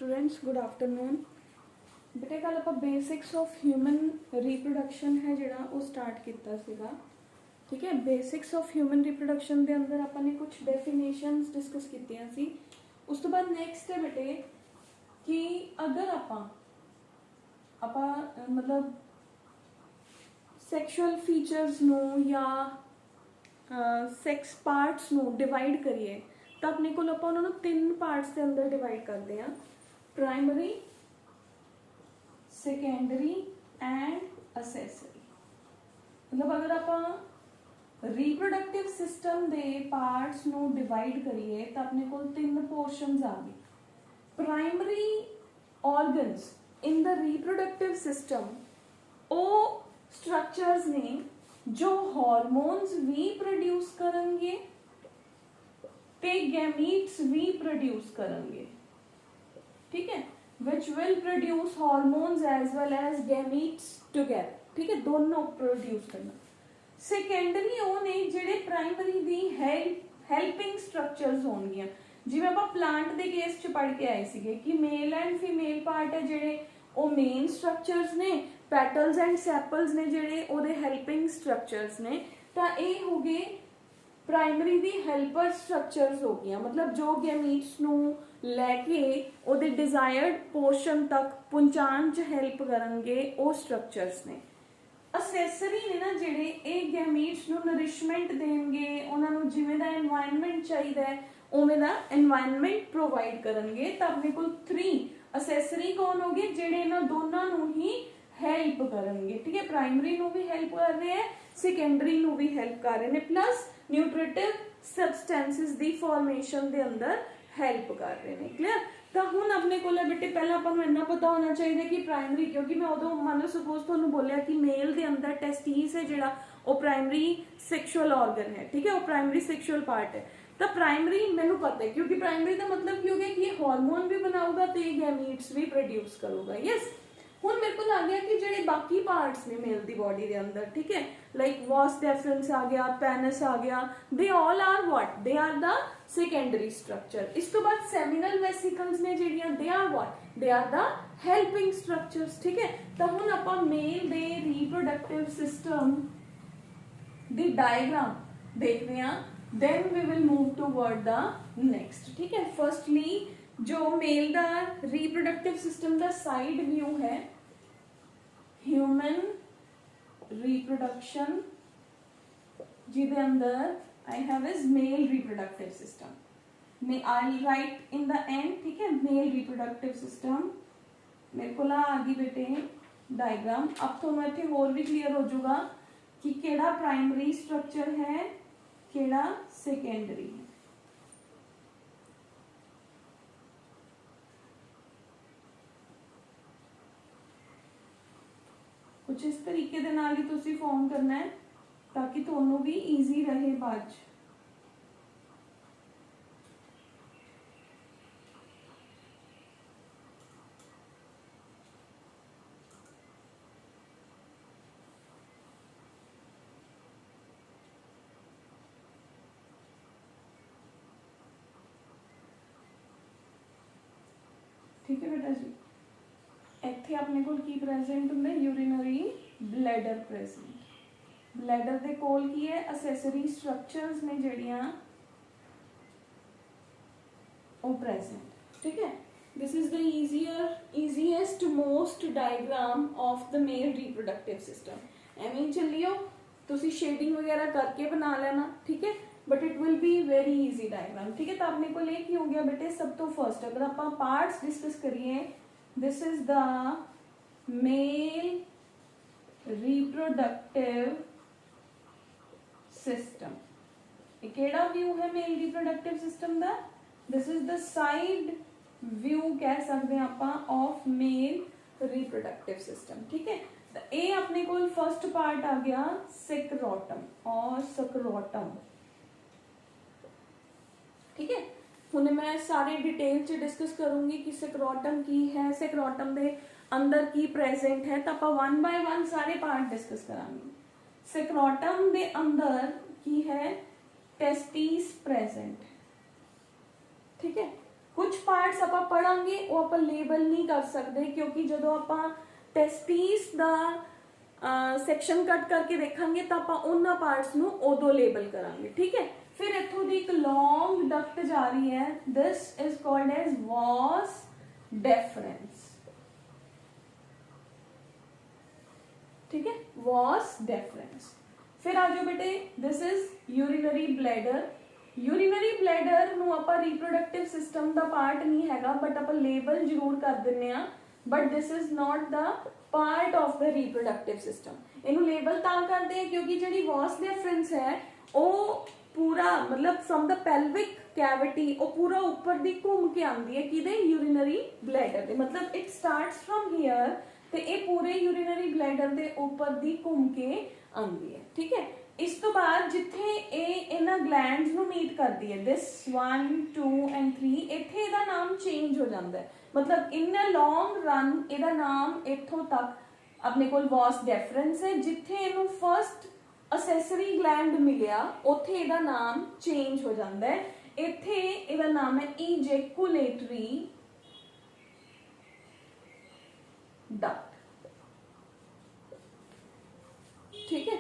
Students good afternoon. बेटे कल आप बेसिक्स ऑफ ह्यूमन रीप्रोडक्शन है जिहड़ा वो स्टार्ट किया सीगा। ठीक है, बेसिक्स ऑफ ह्यूमन रीप्रोडक्शन के अंदर आपने कुछ डेफिनेशंस डिस्कस कीतियां सी। उस तो बाद नैक्सट है बेटे कि अगर आप मतलब सैक्शुअल फीचर्स नू या सैक्स पार्ट्स नू डिवाइड करिए तो अपने को उन्होंने तीन पार्ट्स के अंदर डिवाइड करते हैं, प्राइमरी, सेकेंडरी एंड असैसरी। मतलब अगर आप रीप्रोडक्टिव सिस्टम के पार्ट्स नू डिवाइड करिए तो अपने को तीन पोर्शनस आ गए। Primary organs in the reproductive system वो स्ट्रक्चर्स ने जो हार्मोन्स भी प्रोड्यूस करेंगे ते गैमीट्स भी प्रोड्यूस करेंगे। ठीक है, which will produce hormones as well as gametes together. ठीक है, दोनों प्रोड्यूस करना। सेकेंडरी वो ने जिहड़े प्राइमरी दी हेल्पिंग स्ट्रक्चर्स होणगियां, जिवें आपां प्लांट दे केस च पढ़ के आए सीगे कि मेल एंड फीमेल पार्ट है जिहड़े वो मेन स्ट्रक्चर्स ने, पैटल्स एंड सैपल्स ने जिहड़े ओहदे हेल्पिंग स्ट्रक्चर्स ने। तां इह हो गए प्राइमरी दी हेल्पर स्ट्रक्चर्स हो गई, मतलब जो गैमीट्स नू लैके ओहदे डिजायर्ड पोर्शन तक पहुंचाने च हेल्प करनगे वो स्ट्रक्चर्स ने। असैसरी ने ना जिहड़े ये गैमीट्स नू नरिशमेंट देंगे, उन्होंने जिवें दा एनवायरनमेंट चाहिए है उवें दा एनवायरनमेंट प्रोवाइड करनगे। तो अपने को थ्री असैसरी कौन हो गए जिहड़े इन्हां दोनों नू ही हेल्प करनगे। ठीक है, प्राइमरी नू भी हेल्प कर रहे हैं, सेकेंडरी नू भी हेल्प कर रहे हैं, प्लस न्यूट्रिटिव सबसटेंसेस दी फॉर्मेशन दे अंदर हेल्प कर रहे हैं। क्लियर? तो हुण अपने को बेटे पहला अपन इन्ना पता होना चाहिए कि प्राइमरी, क्योंकि मैं उदों मान लो सपोज तुहानू बोलिया कि मेल दे अंदर टेस्टिस है जिहड़ा वो प्राइमरी सेक्शुअल ऑर्गन है। ठीक है, वो प्राइमरी सेक्शुअल पार्ट है। तो प्राइमरी मैनू पता है क्योंकि प्राइमरी का मतलब क्या हो गया कि ये हार्मोन भी बनाऊगा तो ये गैमीट्स भी प्रोड्यूस करूगा। यस, हुण मेरे को आ गया कि जेडे बाकी पार्ट्स ने मेल दी बॉडी के अंदर, ठीक है, लाइक वास डेफरेंस आ गया, पेनिस आ गया, they all are what, they are the secondary structure. इस तो बाद सेमिनल वेसिकल्स ने जेडियां, they are what, they are the helping structures. ठीक है, तो हुण आपां मेल दे रीप्रोडक्टिव सिस्टम दी डायग्राम देखते हैं, then we will move toward the next. ठीक है, फर्स्टली जो मेल दा रिप्रोडक्टिव सिस्टम दा साइड व्यू है, ह्यूमन रिप्रोडक्शन जिदे अंदर I have is male reproductive system. मैं आई राइट इन द एंड। ठीक है, मेल रिप्रोडक्टिव सिस्टम मेरे को आ गई बेटे डायग्राम। अब तो इत्थे होर भी क्लियर हो जाऊगा कि केड़ा प्राइमरी स्ट्रक्चर है, केड़ा सेकेंडरी है। कुछ इस तरीके दे नाल ही तुसी फॉर्म करना है ताकि तुहानू भी ईजी रहे बाद च। ठीक है बेटा जी, इत्थे अपने कोल की प्रेजेंट हुंदा, यूरिनरी ब्लैडर प्रेजेंट। ब्लैडर दे कोल की है, असैसरी स्ट्रक्चर्स ने जड़ियां वो प्रेजेंट। ठीक है, this is the easiest most diagram of the male reproductive system. एवं चलियो तुसी शेडिंग वगैरह करके बना लेना। ठीक है, but it will be very easy diagram. ठीक है, तो अपने को एक ही हो गया बेटे, सब तो फर्स्ट अगर आप पार्ट्स डिस्कस करिए, this is the male reproductive system. केड़ा व्यू है मेल रिप्रोडक्टिव सिस्टम दा? This is the side view कह सकते हैं आप ऑफ मेल रिप्रोडक्टिव सिस्टम। ठीक है, तो ये अपने को फर्स्ट पार्ट आ गया सेक्रोटम और सक्रोटम। ठीक है, हुण मैं सारे डिटेल च डिस्कस करूंगी कि सेक्रोटम की है, सेक्रोटम दे अंदर की प्रेजेंट है, तो आप वन बाय वन सारे पार्ट डिस्कस करांगे। सेक्रोटम दे अंदर की है टेस्टिस प्रेजेंट। ठीक है, कुछ पार्ट्स ਆਪਾਂ ਪੜਾਂਗੇ ਉਹ ਆਪਾਂ ਲੇਬਲ ਨਹੀਂ ਕਰ ਸਕਦੇ ਕਿਉਂਕਿ ਜਦੋਂ ਆਪਾਂ ਟੈਸਟਿਸ ਦਾ ਸੈਕਸ਼ਨ ਕੱਟ ਕਰਕੇ ਦੇਖਾਂਗੇ ਤਾਂ ਆਪਾਂ ਉਹਨਾਂ ਪਾਰਟਸ ਨੂੰ ਉਦੋਂ ਲੇਬਲ ਕਰਾਂਗੇ ਠੀਕ ਹੈ। ਫਿਰ ਇੱਥੋਂ ਦੀ ਇੱਕ ਲੌਂਗ ਡਕਟ ਜਾ ਰਹੀ ਹੈ, this is called as was difference ठीक है, वास डेफरेंस। फिर आ जाओ बेटे, this is urinary bladder. Urinary bladder ਨੂੰ ਆਪਾਂ ਰੀਪਰੋਡਕਟਿਵ ਸਿਸਟਮ ਦਾ ਪਾਰਟ ਨਹੀਂ ਹੈਗਾ ਬਟ ਆਪਾਂ ਲੇਬਲ ਜ਼ਰੂਰ ਕਰ ਦਿੰਨੇ ਆ, but this is not the part of the reproductive system. ਇਹਨੂੰ ਲੇਬਲ ਤਾਂ ਕਰਦੇ ਆ ਕਿਉਂਕਿ ਜਿਹੜੀ ਵਾਸ ਡੈਫਰੈਂਸ ਹੈ ਉਹ ਪੂਰਾ ਮਤਲਬ ਫਰਮ ਦਾ ਪੈਲਵਿਕ ਕੈਵਿਟੀ ਉਹ ਪੂਰਾ ਉੱਪਰ ਦੀ ਘੁੰਮ ਕੇ ਆਉਂਦੀ ਹੈ ਕਿਹਦੇ ਯੂਰਿਨਰੀ ਬਲੈਡਰ ਦੇ, ਮਤਲਬ ਇਟ ਸਟਾਰਟਸ ਫਰਮ ਹੀਅਰ ਤੇ ਇਹ ਪੂਰੇ ਯੂਰਿਨਰੀ ਬਲੈਡਰ ਦੇ ਉੱਪਰ ਦੀ ਘੁੰਮ ਕੇ ਆਉਂਦੀ ਹੈ ਠੀਕ ਹੈ। ਇਸ ਤੋਂ ਬਾਅਦ ਜਿੱਥੇ ਇਹ ਇਹਨਾਂ ਗਲੈਂਡਸ ਨੂੰ ਮੀਟ ਕਰਦੀ ਹੈ ਦਿਸ 1 2 ਐਂਡ 3 ਇੱਥੇ ਇਹਦਾ ਨਾਮ ਚੇਂਜ ਹੋ ਜਾਂਦਾ ਹੈ, ਮਤਲਬ ਇਨ ਅ ਲੌਂਗ ਰਨ ਇਹਦਾ ਨਾਮ ਇੱਥੋਂ ਤੱਕ ਆਪਣੇ ਕੋਲ ਵਾਸ ਡੈਫਰੈਂਸ ਹੈ, ਜਿੱਥੇ ਇਹਨੂੰ ਫਰਸਟ ਅਸੈਸਰੀ ਗਲੈਂਡ ਮਿਲਿਆ ਉੱਥੇ ਇਹਦਾ ਨਾਮ ਚੇਂਜ ਹੋ ਜਾਂਦਾ ਹੈ, ਇੱਥੇ ਇਹਦਾ ਨਾਮ ਹੈ ਇਜੈਕੂਲੇਟਰੀ duct ठीक है।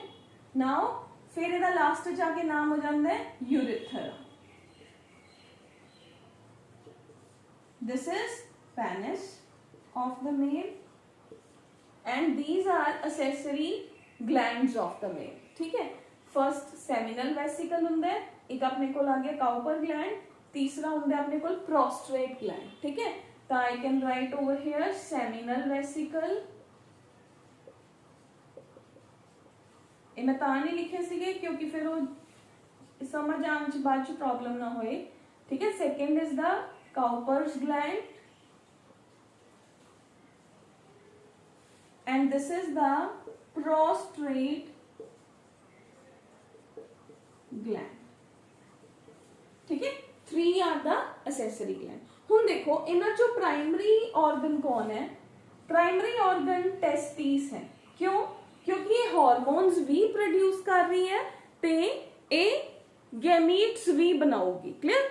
नाउ फिर ਇਹਦਾ ਲਾਸਟ ਜਾਕੇ ਨਾਮ ਹੋ ਜਾਂਦਾ ਹੈ urethra. This is penis of the male and these are accessory glands of the male ठीक है। फर्स्ट सेमिनल वेसिकल ਹੁੰਦਾ ਹੈ, ਇੱਕ ਆਪਣੇ ਕੋਲ ਆ ਗਿਆ ਕਾਊपर gland, तीसरा ਹੁੰਦਾ ਹੈ ਆਪਣੇ ਕੋਲ prostrate gland ठीक है। तो I can write over here seminal vesicle। ਇਹ ਮੈਂ ਤਾਂ ਨਹੀਂ ਲਿਖੇ ਸੀਗੇ ਕਿਉਂਕਿ ਫਿਰ ਉਹ ਸਮਝ ਆਉਣ ਚ ਬਾਅਦ ਚ ਪ੍ਰੋਬਲਮ ਨਾ ਹੋਏ ਠੀਕ ਹੈ। Second is the Cowper's gland and this is the prostrate gland ठीक है। 3 are the accessory gland। ਹੁਣ ਦੇਖੋ ਇਹਨਾਂ ਚੋਂ ਪ੍ਰਾਇਮਰੀ ਆਰਗਨ ਕੌਣ ਹੈ? ਪ੍ਰਾਇਮਰੀ ਆਰਗਨ ਟੈਸਟਿਸ ਹੈ। ਕਿਉਂ? ਕਿਉਂਕਿ ਇਹ ਹਾਰਮੋਨਸ ਵੀ ਪ੍ਰੋਡਿਊਸ ਕਰ ਰਹੀ ਹੈ ਤੇ ਇਹ ਗੈਮੀਟਸ ਵੀ ਬਣਾਉਗੀ। ਕਲੀਅਰ?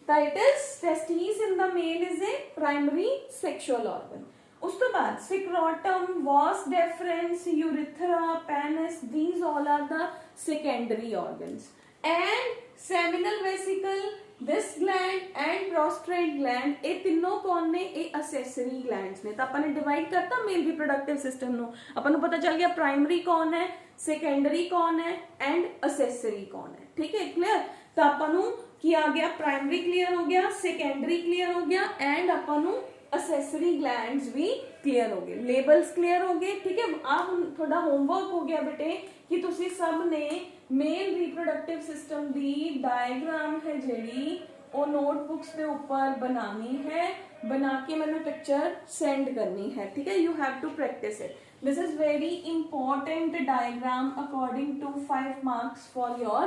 ਤਾਂ it is testis in the male is a primary sexual organ. ਉਸ ਤੋਂ ਬਾਅਦ scrotum, vas deferens, urethra, penis, these all are the secondary organs and seminal vesicle, this gland and prostrate gland ਇਹ ਤਿੰਨੋਂ ਕੌਣ ਨੇ? ਇਹ accessory glands ਨੇ। ਤਾਂ ਆਪਾਂ ਨੇ ਡਿਵਾਈਡ ਕਰਤਾ ਮੇਲ ਰਿਪਰੋਡਕਟਿਵ ਸਿਸਟਮ ਨੂੰ, ਆਪਾਂ ਨੂੰ ਪਤਾ ਚੱਲ ਗਿਆ ਪ੍ਰਾਇਮਰੀ ਕੌਣ ਹੈ, ਸੈਕੰਡਰੀ ਕੌਣ ਹੈ ਐਂਡ ਅਸੈਸਰੀ ਕੌਣ ਹੈ ਠੀਕ ਹੈ। ਕਲੀਅਰ? ਤਾਂ ਆਪਾਂ ਨੂੰ ਕੀ ਆ ਗਿਆ? ਪ੍ਰਾਇਮਰੀ ਕਲੀਅਰ ਹੋ ਗਿਆ, ਸੈਕੰਡਰੀ ਕਲੀਅਰ ਹੋ ਗਿਆ ਐਂਡ ਆਪਾਂ ਨੂੰ ਅਸੈਸਰੀ ਗਲੈਂਡਸ ਵੀ ਕਲੀਅਰ ਹੋ ਗਏ, ਲੇਬਲਸ ਕਲੀਅਰ ਹੋ ਗਏ ਠੀਕ ਹੈ। ਆ ਹੁਣ ਤੁਹਾਡਾ ਹੋਮਵਰਕ ਹੋ ਗਿਆ ਬੇਟੇ ਕਿ ਤੁਸੀਂ ਸਭ ਨੇ ਮੇਲ ਰੀਪਰੋਡਕਟਿਵ ਸਿਸਟਮ ਦੀ ਡਾਇਗਰਾਮ ਹੈ ਜਿਹੜੀ ਉਹ ਨੋਟਬੁक्स ਦੇ ਉੱਪਰ ਬਣਾਉਣੀ ਹੈ, ਬਣਾ ਕੇ ਮੈਨੂੰ ਪਿਕਚਰ ਸੈਂਡ ਕਰਨੀ ਹੈ ਠੀਕ ਹੈ। You have to practise it. This is very important diagram according to 5 marks for your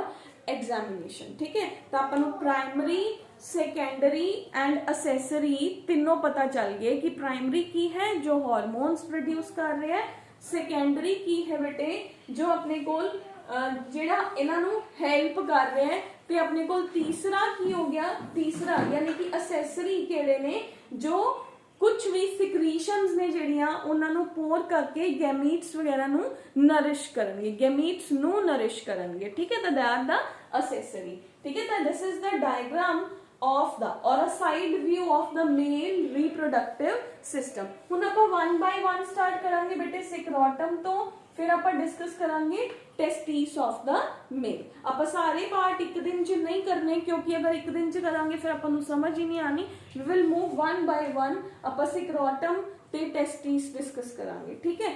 examination ठीक है। तो ਆਪਾਂ ਨੂੰ ਪ੍ਰਾਇਮਰੀ, ਸੈਕੰਡਰੀ ਐਂਡ ਅਸੈਸਰੀ ਤਿੰਨੋਂ ਪਤਾ ਚੱਲ ਗਏ ਕਿ ਪ੍ਰਾਇਮਰੀ ਕੀ ਹੈ ਜੋ ਹਾਰਮੋਨਸ ਪ੍ਰੋਡਿਊਸ ਕਰ ਰਿਹਾ ਹੈ, ਸੈਕੰਡਰੀ ਕੀ ਹੈ ਬੇਟੇ ਜੋ ਆਪਣੇ ਕੋਲ ਜਿਹੜਾ ਇਹਨਾਂ ਨੂੰ ਹੈਲਪ ਕਰ ਰਿਹਾ ਹੈ, ਤੇ ਆਪਣੇ ਕੋਲ ਤੀਸਰਾ ਕੀ ਹੋ ਗਿਆ? ਤੀਸਰਾ ਯਾਨੀ ਕਿ ਅਸੈਸਰੀ ਕਿਹੜੇ ਨੇ ਜੋ ਕੁਝ ਵੀ ਸਿਕਰੀਸ਼ਨਸ ਨੇ ਜਿਹੜੀਆਂ ਉਹਨਾਂ ਨੂੰ ਪੋਰ ਕਰਕੇ ਗੈਮੀਟਸ ਵਗੈਰਾ ਨੂੰ ਨਰਿਸ਼ ਕਰਨਗੇ, ਗੈਮੀਟਸ ਨੂੰ ਨਰਿਸ਼ ਕਰਨਗੇ ਠੀਕ ਹੈ। ਤਾਂ ਦੈਟ ਦਾ ਅਸੈਸਰੀ ਠੀਕ ਹੈ। ਤਾਂ this is the diagram of the or a side view of the male reproductive system। ਹੁਣ ਆਪਾਂ 1 by 1 ਸਟਾਰਟ ਕਰਾਂਗੇ ਬੇਟੇ ਸਿਕਰੋਟਮ ਤੋਂ, ਫਿਰ ਆਪਾਂ ਡਿਸਕਸ ਕਰਾਂਗੇ ਟੈਸਟਿਸ ਆਫ ਦਾ ਮੇਲ। ਆਪਾਂ ਸਾਰੇ ਪਾਰਟ ਇੱਕ ਦਿਨ ਚ ਨਹੀਂ ਕਰਨੇ ਕਿਉਂਕਿ ਅਗਰ ਇੱਕ ਦਿਨ ਚ ਕਰਾਂਗੇ ਫਿਰ ਆਪਾਂ ਨੂੰ ਸਮਝ ਹੀ ਨਹੀਂ ਆਣੀ। ਵੀ ਵਿਲ ਮੂਵ 1 by 1 ਆਪਾਂ ਸਿਕਰੋਟਮ ਤੇ ਟੈਸਟਿਸ ਡਿਸਕਸ ਕਰਾਂਗੇ ਠੀਕ ਹੈ।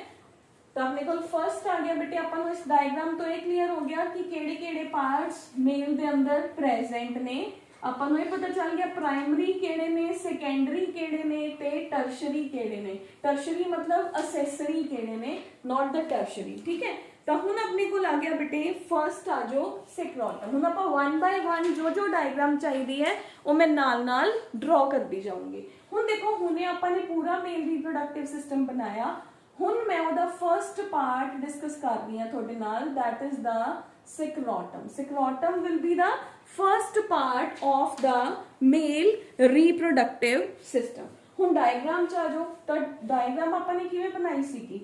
ਤਾਂ ਆਪਣੇ ਕੋਲ ਫਰਸਟ ਆ ਗਿਆ ਬੇਟੇ, ਆਪਾਂ ਨੂੰ ਇਸ ਡਾਇਗਰਾਮ ਤੋਂ ਇਹ ਕਲੀਅਰ ਹੋ ਗਿਆ ਕਿ ਕਿਹੜੇ ਕਿਹੜੇ ਪਾਰਟਸ ਮੇਲ ਦੇ ਅੰਦਰ ਪ੍ਰੈਜ਼ੈਂਟ ਨੇ। ਆਪਾਂ ਨੂੰ ਇਹ ਪਤਾ ਚੱਲ ਗਿਆ ਪ੍ਰਾਇਮਰੀ ਕਿਹੜੇ ਨੇ, ਸੈਕੰਡਰੀ ਕਿਹੜੇ ਨੇ ਤੇ ਟਰਸ਼ਰੀ ਕਿਹੜੇ ਨੇ। ਟਰਸ਼ਰੀ ਮਤਲਬ ਅਸੈਸਰੀ ਕਿਹੜੇ ਨੇ, ਨਾਟ ਦ ਟਰਸ਼ਰੀ ਠੀਕ ਹੈ। ਤਾਂ ਹੁਣ ਆਪਣੇ ਕੋਲ ਆ ਗਿਆ ਬੇਟੇ ਫਰਸਟ ਆ ਜੋ ਸਿਕਰੋਟਮ। ਹੁਣ ਆਪਾਂ 1 by 1 ਜੋ ਡਾਇਗਰਾਮ ਚਾਹੀਦੀ ਹੈ ਉਹ ਮੈਂ ਨਾਲ ਡਰਾ ਕਰਦੀ ਜਾਊਂਗੀ। ਹੁਣ ਦੇਖੋ ਹੁਣੇ ਆਪਾਂ ਨੇ ਪੂਰਾ ਮੇਲ ਰੀਪਰੋਡਕਟਿਵ ਸਿਸਟਮ ਬਣਾਇਆ। ਹੁਣ ਮੈਂ ਉਹਦਾ ਫਰਸਟ ਪਾਰਟ ਡਿਸਕਸ ਕਰ ਰਹੀ ਹਾਂ ਤੁਹਾਡੇ ਨਾਲ, that is the scrotum। Scrotum will be the first part of the male reproductive system. हुण डायग्राम च आ जाओ, तो डायग्राम आपां ने किवें बनाई सीगी,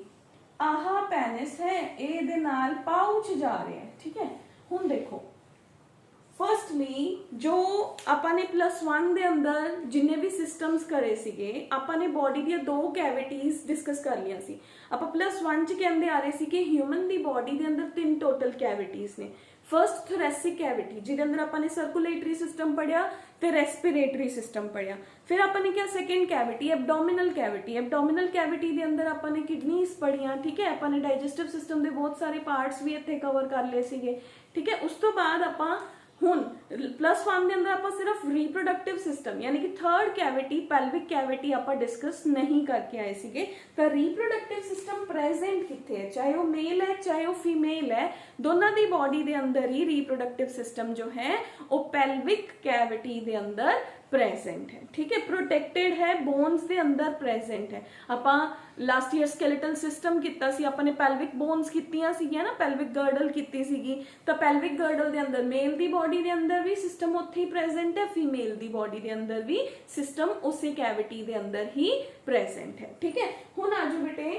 आह पेनिस है, ए दे नाल पाउच जा रहा है, ठीक है। हुण देखो फर्स्टली जो आपां ने +1 दे अंदर जिन्ने भी सिस्टम्स करे सीगे, आपां ने बॉडी दी 2 कैविटीज डिस्कस कर लिया सी। आपां +1 च कहंदे आ रहे सी कि ह्यूमन दी बॉडी दे अंदर 3 टोटल कैविटीज ने। फर्स्ट थोरैसिक कैविटी जिहदे अंदर आपां ने सर्कुलेटरी सिस्टम पढ़िया ते रेस्पिरेटरी सिस्टम पढ़िया। फिर आपां ने क्या second cavity abdominal cavity. Abdominal cavity दे अंदर आपां ने किडनीज पढ़िया, ठीक है। आपां ने डाइजेस्टिव सिस्टम दे बहुत सारे पार्ट्स भी इत्थे कवर कर लिए सीगे, ठीक है। उस तो बाद आपां हुण +1 दे अंदर आपां सिर्फ रिप्रोडक्टिव सिस्टम यानी कि थर्ड कैविटी पेल्विक कैविटी आपां डिस्कस नहीं करके आए सीगे। तो रिप्रोडक्टिव सिस्टम प्रेजेंट किथे है, चाहे वो मेल है चाहे वो फीमेल है, दोनों दी बॉडी दे अंदर ही रिप्रोडक्टिव सिस्टम जो है वो पेल्विक कैविटी दे अंदर प्रेजेंट है, ठीक है। प्रोटेक्टेड है, बोन्स दे अंदर प्रेजेंट है। आपां लास्ट ईयर स्केलेटल सिस्टम किता सी, आपां ने पेल्विक बोन्स कीतियां सीगियां ना, पेल्विक गर्डल कीती सीगी। तो पेल्विक गर्डल दे अंदर मेल दी बॉडी दे अंदर भी सिस्टम उत्थे ही प्रेजेंट है, फीमेल दी बॉडी दे अंदर भी सिस्टम उसी कैविटी दे अंदर ही प्रेजेंट है, ठीक है। हुण आजो बेटे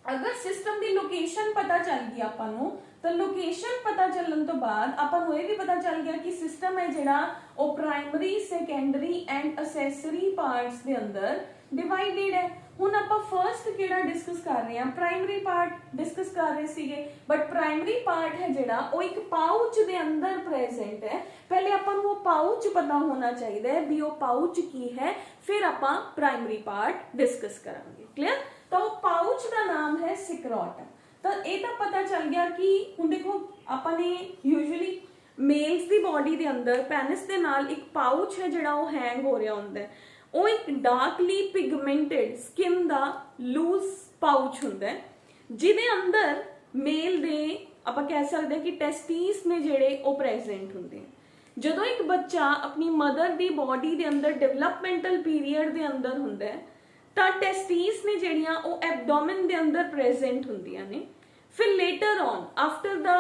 अगर सिस्टम की लोकेशन पता चल गई आपां नूं, तो लोकेशन पता चलने तो बाद आपां नूं ये भी पता चल गया कि सिस्टम है जिहड़ा वो प्राइमरी सैकेंडरी एंड असैसरी पार्ट्स दे अंदर डिवाइडेड है। हुण आपां फर्स्ट किहड़ा डिस्कस कर रहे हैं, प्राइमरी पार्ट डिस्कस कर रहे सीगे, बट प्राइमरी पार्ट है जिहड़ा वो एक पाउच दे अंदर प्रेजेंट है। पहले आपां नूं वो पाउच पता होना चाहिए है भी वो पाउच की है, फिर आपां प्राइमरी पार्ट डिस्कस करांगे, क्लियर। तो पाउच का नाम है सिक्रोटम। तो ये तो पता चल गया कि हुण देखो आपां ने यूजुअली मेल्स दी बॉडी दे अंदर पेनिस दे नाल एक पाउच है जिहड़ा वो हैंग हो रहा हुंदा है। वो एक डार्कली पिगमेंटेड स्किन दा लूज पाउच हुंदा है, जिहदे अंदर मेल दे आपां कह सकदे कि टेस्टिस ने जिहड़े वो प्रेजेंट हुंदे हैं। जदों एक बच्चा अपनी मदर दी बॉडी दे अंदर डेवलपमेंटल पीरियड दे अंदर हुंदा है, ਤਾਂ ਟੈਸਟੀਸ ਨੇ ਜਿਹੜੀਆਂ ਉਹ ਐਬਡੋਮਨ ਦੇ ਅੰਦਰ ਪ੍ਰੈਜ਼ੈਂਟ ਹੁੰਦੀਆਂ ਨੇ। ਫਿਰ later on after the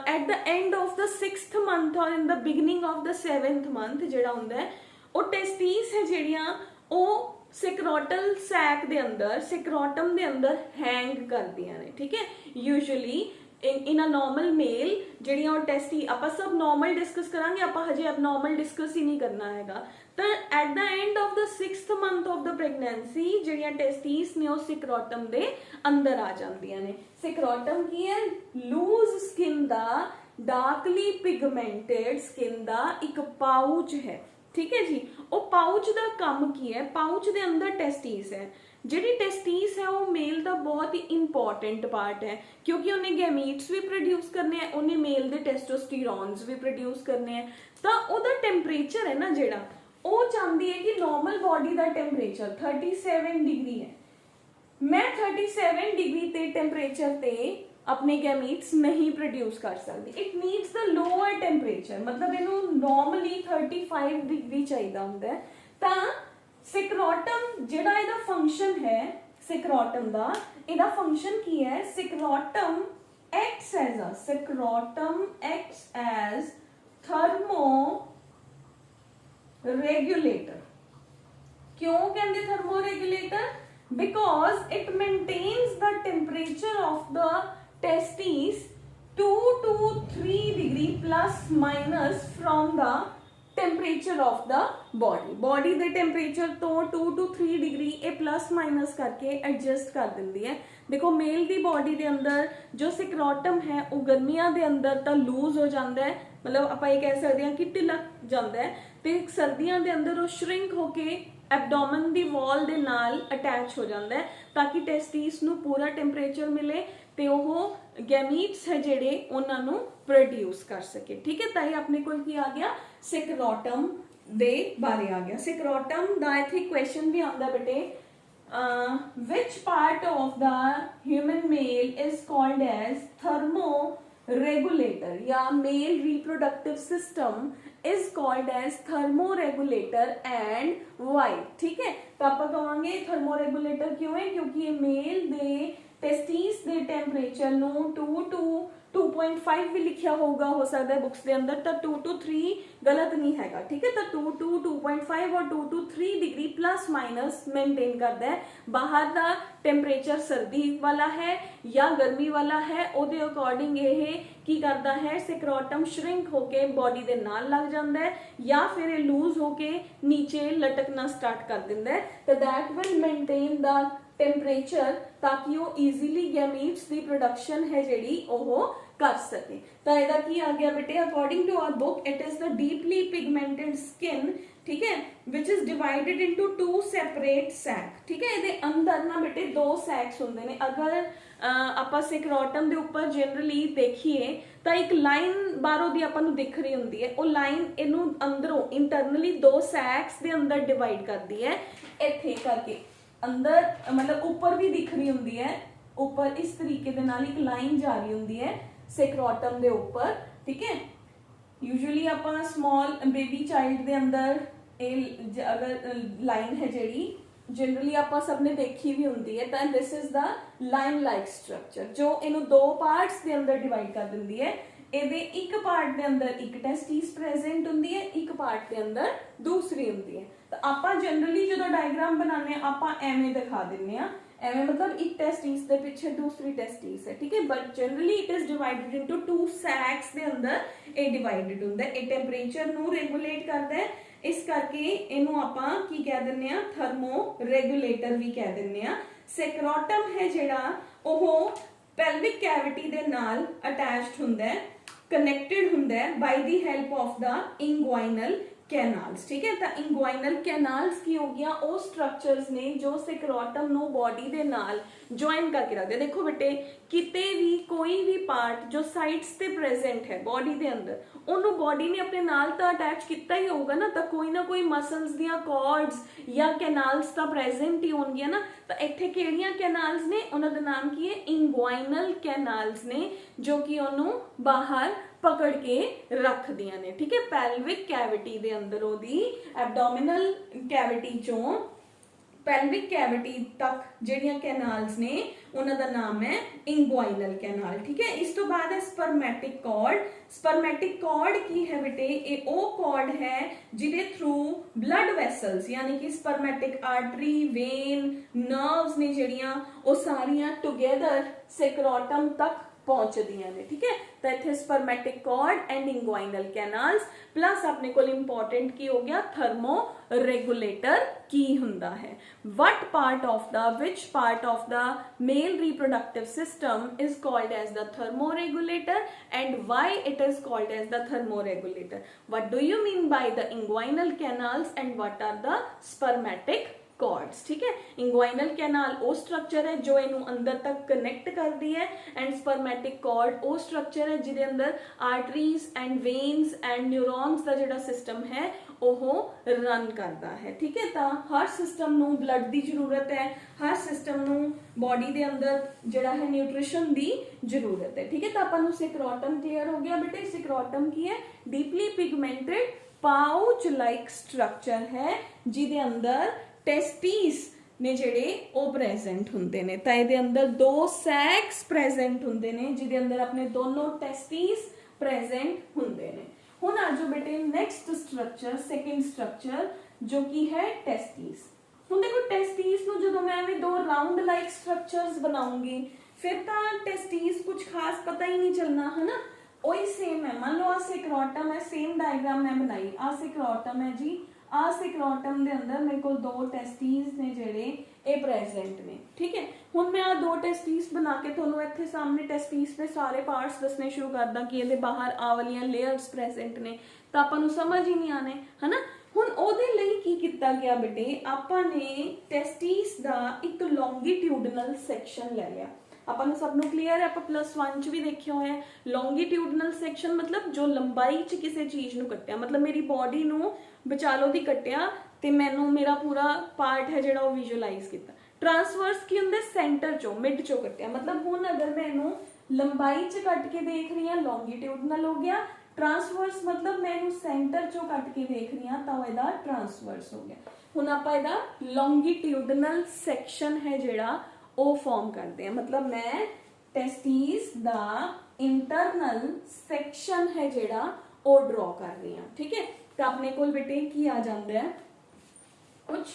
at the end of the 6th month or in the beginning of the 7th month ਜਿਹੜਾ ਹੁੰਦਾ ਹੈ ਉਹ ਟੈਸਟੀਸ ਹੈ ਜਿਹੜੀਆਂ ਉਹ ਸਿਕਰੋਟਲ ਸੈਕ ਦੇ ਅੰਦਰ ਸਿਕਰੋਟਮ ਦੇ ਅੰਦਰ ਹੈਂਗ ਕਰਦੀਆਂ ਨੇ, ਠੀਕ ਹੈ। Usually in a normal male ਜਿਹੜੀਆਂ ਉਹ ਟੈਸਟੀ ਆਪਾਂ ਸਭ ਨੋਰਮਲ ਡਿਸਕਸ ਕਰਾਂਗੇ, ਆਪਾਂ ਹਜੇ ਐਬਨੋਰਮਲ ਡਿਸਕਸ ਹੀ ਨਹੀਂ ਕਰਨਾ ਹੈਗਾ। ਤਾਂ at the end of the 6th month of the pregnancy ਜਿਹੜੀਆਂ ਟੈਸਟੀਸ ਨੇ ਉਹ ਸਿਕਰੋਟਮ ਦੇ ਅੰਦਰ ਆ ਜਾਂਦੀਆਂ ਨੇ। ਸਿਕਰੋਟਮ ਕੀ ਹੈ, ਲੂਜ਼ ਸਕਿਨ ਦਾ ਡਾਰਕਲੀ ਪਿਗਮੈਂਟਡ ਸਕਿਨ ਦਾ ਇੱਕ ਪਾਊਚ ਹੈ, ठीक है जी। वो पाउच का काम की है, पाउच के अंदर टेस्टिस है। जिहड़ी टेस्टिस है वो मेल का बहुत ही इंपॉर्टेंट पार्ट है, क्योंकि उन्हें गैमीट्स भी प्रोड्यूस करने हैं, उन्हें मेल के टेस्टोस्टेरॉन्स भी प्रोड्यूस करने हैं। तो उहदा टेंपरेचर है ना जिहड़ा वो चाहती है कि नॉर्मल बॉडी का टेंपरेचर 37 डिग्री है। मैं 37 डिग्री ते टेंपरेचर ते अपने गैमीट्स नहीं प्रोड्यूस कर सकती। It needs the lower temperature, मतलब इनू नॉर्मली 35 डिग्री चाहिए होंदा है। तां सिक्रोटम जिहड़ा इहदा फंक्शन है, सिक्रोटम दा इहदा फंक्शन की है, सिक्रोटम एक्ट्स एज थर्मो रेगुलेटर। क्यों कहंदे thermo regulator? Because it maintains the temperature of the testes 2 to 3 degree plus minus from the temperature of the body। body the temperature तो 2 to 3 degree ये plus minus करके adjust कर दिंदी है। देखो mail the body दे अंदर जो सिक्रोटम है वो गर्मियां दे अंदर तो लूज हो जाता है, मतलब आप ये कह सकते हैं कि ढिलक जाता है, तो सर्दियों के अंदर वो श्रिंक होके एबडोमन दी वॉल दे नाल अटैच हो जाता है, ताकि टेस्टिस नू पूरा टेंपरेचर मिले ते ओह गैमीट्स है जेडे उन्हां नू प्रोड्यूस कर सके, ठीक है। ताई अपने कोल की आ गया सिक्रोटम दे बारे आ गया। सिक्रोटम दा इत्थे क्वेश्चन भी आंदा बेटे, which part of the human male is called as thermoregulator या male reproductive system is called as thermoregulator and why, ठीक है। तो आप कहेंगे thermoregulator क्यों है, क्योंकि ये मेल दे टेस्टिस दे टेंपरेचर नो 2 to 2.5 भी लिखिया होगा, हो सकता है बुक्स के अंदर, तो 2 to 3 गलत नहीं हैगा, ठीक है। तो 2 to 2.5 और 2 to 3 degree plus minus maintain करता है। बाहर का टेम्परेचर सर्दी वाला है या गर्मी वाला है, ਉਹਦੇ अकॉर्डिंग ये की करता है, सिक्रोटम श्रिंक होके बॉडी ਦੇ ਨਾਲ लग जाता है या फिर ये लूज होके नीचे लटकना स्टार्ट कर दिंदा है। तो that will maintain the temperature ताकि वो ईजीली गैमीट्स की प्रोडक्शन है जिहड़ी ओह कर सके। तो ਇਹਦਾ ਕੀ आ गया बेटे, according to our book it is the deeply pigmented skin, ठीक है, which is divided into 2 separate sac, ठीक है। ਇਹਦੇ अंदर ना बेटे 2 सैक्स ਹੁੰਦੇ ਨੇ। अगर ਆਪਾਂ ਸਿਕਰੋਟਮ ਦੇ ਉੱਪਰ ਜਨਰਲੀ ਦੇਖੀਏ ਤਾਂ ਇੱਕ ਲਾਈਨ ਬਾਹਰੋਂ ਦੀ ਆਪਾਂ ਨੂੰ ਦਿਖ ਰਹੀ ਹੁੰਦੀ ਹੈ, ਉਹ ਲਾਈਨ ਇਹਨੂੰ ਅੰਦਰੋਂ ਇੰਟਰਨਲੀ 2 ਸੈਕਸ ਦੇ ਅੰਦਰ ਡਿਵਾਈਡ ਕਰਦੀ ਹੈ, ਇੱਥੇ ਕਰਕੇ अंदर मतलब ऊपर भी दिख रही होंगी है, ऊपर इस तरीके दे नाल एक लाइन जा रही होंगी है सेक्रोटम दे ऊपर, ठीक है। यूजुअली आप स्मॉल बेबी चाइल्ड दे अंदर अगर लाइन है जिहड़ी जनरली आप सबने देखी भी होंगी है, तो this is the line like structure जो इनू 2 पार्ट्स दे अंदर डिवाइड कर दिंदी है। ਇਹਦੇ ਇੱਕ ਪਾर्ट ਦੇ ਅੰਦਰ ਇੱਕ ਟੈਸਟਿਸ ਪ੍ਰੈਜ਼ੈਂਟ ਹੁੰਦੀ ਹੈ, ਇੱਕ ਪਾर्ट ਦੇ ਅੰਦਰ ਦੂਸਰੀ ਹੁੰਦੀ ਹੈ। ਤਾਂ ਆਪਾਂ ਜਨਰਲੀ ਜਦੋਂ ਡਾਇਗਰਾਮ ਬਣਾਉਂਦੇ ਆ ਆਪਾਂ ਐਵੇਂ ਦਿਖਾ ਦਿੰਨੇ ਆ, ਐਵੇਂ मतलब एक टेस्टिस ਦੇ ਪਿੱਛੇ दूसरी टेस्टिस है, ठीक है। But generally it is divided into 2 सैक्स ਦੇ ਅੰਦਰ ਇਹ ਡਿਵਾਈਡਡ ਹੁੰਦਾ ਹੈ। ਇਹ ਟੈਂਪਰੇਚਰ ਨੂੰ ਰੈਗੂਲੇਟ ਕਰਦਾ ਹੈ, ਇਸ ਕਰਕੇ ਇਹਨੂੰ ਆਪਾਂ ਕੀ ਕਹਿ ਦਿੰਨੇ ਆ, ਥਰਮੋ ਰੈਗੂਲੇਟਰ ਵੀ ਕਹਿ ਦਿੰਨੇ ਆ। ਸੈਕਰੋਟਮ ਹੈ ਜਿਹੜਾ ਉਹ ਪੈਲਵਿਕ ਕੈਵਿਟੀ ਦੇ ਨਾਲ ਅਟੈਚਡ ਹੁੰਦਾ ਹੈ, कनेक्टेड ਹੁੰਦਾ है by the help of the inguinal canals, ठीक है। तो इंगुइनल कैनाल्स की हो गया वो स्ट्रक्चर्स ने जो सिक्रोटम नो बॉडी दे नाल ज्वाइन करके रखते। देखो बेटे किते भी कोई भी पार्ट जो साइड्स ते प्रेजेंट है बॉडी दे अंदर ओनू बॉडी ने अपने नाल तो अटैच किया ही होगा ना, तो कोई ना कोई मसल्स दियां कॉर्ड्स या कैनाल्स तो प्रेजेंट ही होंगे ना। तो इत्थे किहड़ियां कैनाल्स ने, उन्हां दा नाम की है इंगुइनल कैनाल्स ने, जो कि ओनू बाहर पकड़ के रख दिया ने, ठीक है। पैल्विक कैविटी दे अंदर ओदी एब्डोमिनल कैविटी चों पैल्विक कैविटी तक ਜਿਹੜੀਆਂ कैनाल्स ने उन्हां दा नाम है इंगुइनल कैनाल, ठीक है। इस तो बाद है स्पर्मेटिक कॉर्ड। स्पर्मेटिक कॉर्ड की है बेटे, ये वो कॉर्ड है जिदे थ्रू ब्लड वेसल्स यानी कि स्पर्मेटिक आर्टरी, वेन, नर्व्स ने ਜਿਹੜੀਆਂ ਉਹ ਸਾਰੀਆਂ टुगेदर सेक्रोटम तक पहुंचदियां ने, ठीक है। तो इत्थे spermatic cord and inguinal canals plus अपने को इंपॉर्टेंट की हो गया थर्मो रेगुलेटर की हुंदा है। What part of the which part of the male reproductive system is called as the thermo regulator and why it is called as the thermo regulator. What do you mean by the inguinal canals and what are the spermatic cords, ठीक है। Inguinal canal वो structure है जो इनू अंदर तक connect करती है एंड स्पर्मेटिक कॉर्ड वो स्ट्रक्चर है जिदे अंदर arteries and veins and neurons का जिहड़ा सिस्टम है ओह रन करता है, ठीक है। तो हर सिस्टम नू ब्लड की जरूरत है, हर सिस्टम नू बॉडी के अंदर जिहड़ा है न्यूट्रिशन की जरूरत है, ठीक है। तो आपां नू सिक्रोटम क्लियर हो गया बेटे। सिक्रोटम की है deeply pigmented pouch like structure है जिदे अंदर टेस्टिस ने जिहड़े वो प्रेजेंट हुंदे ने। तो इहदे अंदर 2 सैक्स प्रेजेंट हुंदे ने जिहदे अंदर अपने दोनों टेस्टिस प्रेजेंट हुंदे ने। हुण आ जाओ बेटे नेक्स्ट स्ट्रक्चर, सेकंड स्ट्रक्चर जो कि है टेस्टिस। हुण देखो टेस्टिस नूं जदों मैं एवें 2 राउंड लाइक स्ट्रक्चर्स बनाऊंगी फिर तो टेस्टिस कुछ खास पता ही नहीं चलना, है ना। वही सेम है, मान लो आ सिक्रोटम है, सेम डायग्राम मैं बनाई, आ सिक्रोटम है जी, आ सिक्रोटम दे अंदर मेरे को 2 टेस्टिस ने जेड़े ए प्रेजेंट ने, ठीक है। हुण मैं आ 2 टेस्टिस बना के तुहानूं इत्थे सामने टेस्टिस दे सारे पार्ट्स दसने शुरू कर दा कि इहदे बाहर आ वालियां लेयर्स प्रेजेंट ने, तो आपां नूं समझ ही नहीं आने, है ना। हुण ओहदे लई की कीता गया बेटे, आपां ने टेस्टिस दा एक लॉन्गिट्यूडनल सैक्शन ले लिया। ਆਪਾਂ ਨੂੰ ਸਭ ਨੂੰ ਕਲੀਅਰ ਹੈ, ਆਪਾਂ +1 ਚ ਵੀ ਦੇਖਿਆ ਹੋਇਆ ਹੈ। ਲੌਂਗੀਟਿਊਡਨਲ ਸੈਕਸ਼ਨ ਮਤਲਬ ਜੋ ਲੰਬਾਈ ਚ ਕਿਸੇ ਚੀਜ਼ ਨੂੰ ਕੱਟਿਆ, ਮਤਲਬ ਮੇਰੀ ਬੋਡੀ ਨੂੰ ਵਿਚਾਲੋ ਦੀ ਕੱਟਿਆ ਤੇ ਮੈਨੂੰ ਮੇਰਾ ਪੂਰਾ ਪਾਰਟ ਹੈ ਜਿਹੜਾ ਉਹ ਵਿਜ਼ੂਅਲਾਈਜ਼ ਕੀਤਾ। ਟ੍ਰਾਂਸਵਰਸ ਕੀ ਹੁੰਦਾ, ਸੈਂਟਰ ਚੋਂ ਮਿਡ ਚੋਂ ਕੱਟਿਆ। ਮਤਲਬ ਹੁਣ ਅਗਰ ਮੈਂ ਇਹਨੂੰ ਲੰਬਾਈ ਚ ਕੱਟ ਕੇ ਦੇਖ ਰਹੀ ਹਾਂ ਲੌਂਗੀਟਿਊਡਨਲ ਹੋ ਗਿਆ, ट्रांसवर्स मतलब मैं इनू सेंटर चो कट के देख रही हाँ तो इहदा ट्रांसवर्स हो गया। हुण आपां इहदा लॉन्गिट्यूडनल सैक्शन है जिहड़ा वो फॉर्म करते हैं, मतलब मैं टेस्टिस दा इंटरनल सैक्शन है जिहड़ा वो ड्रॉ कर रही हाँ। ठीक है, तो अपने कोल बेटे की आ जाता है कुछ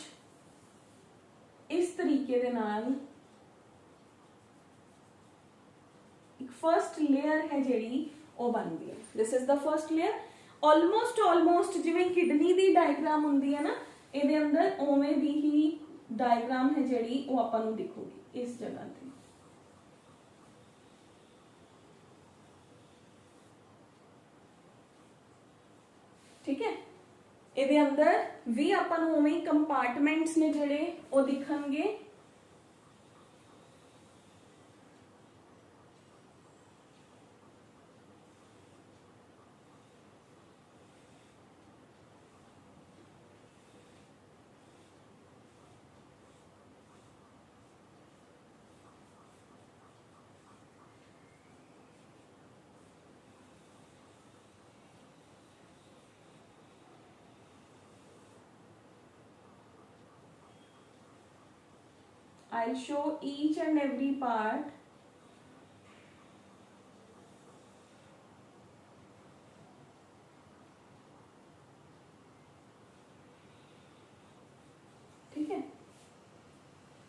इस तरीके दे नाल एक फर्स्ट लेयर है जिहड़ी वो बनती है। This is the first layer. Almost जिवें किडनी दी डायग्राम हुंदी है ना, इहदे अंदर उवें दी ही डायग्राम है जिहड़ी वो आपां नूं दिखूगी इस जगह ते। ठीक है, इहदे अंदर भी आपां नूं उवें कंपार्टमेंट्स ने जिहड़े वो दिखणगे। I'll show each and every part. ठीक है,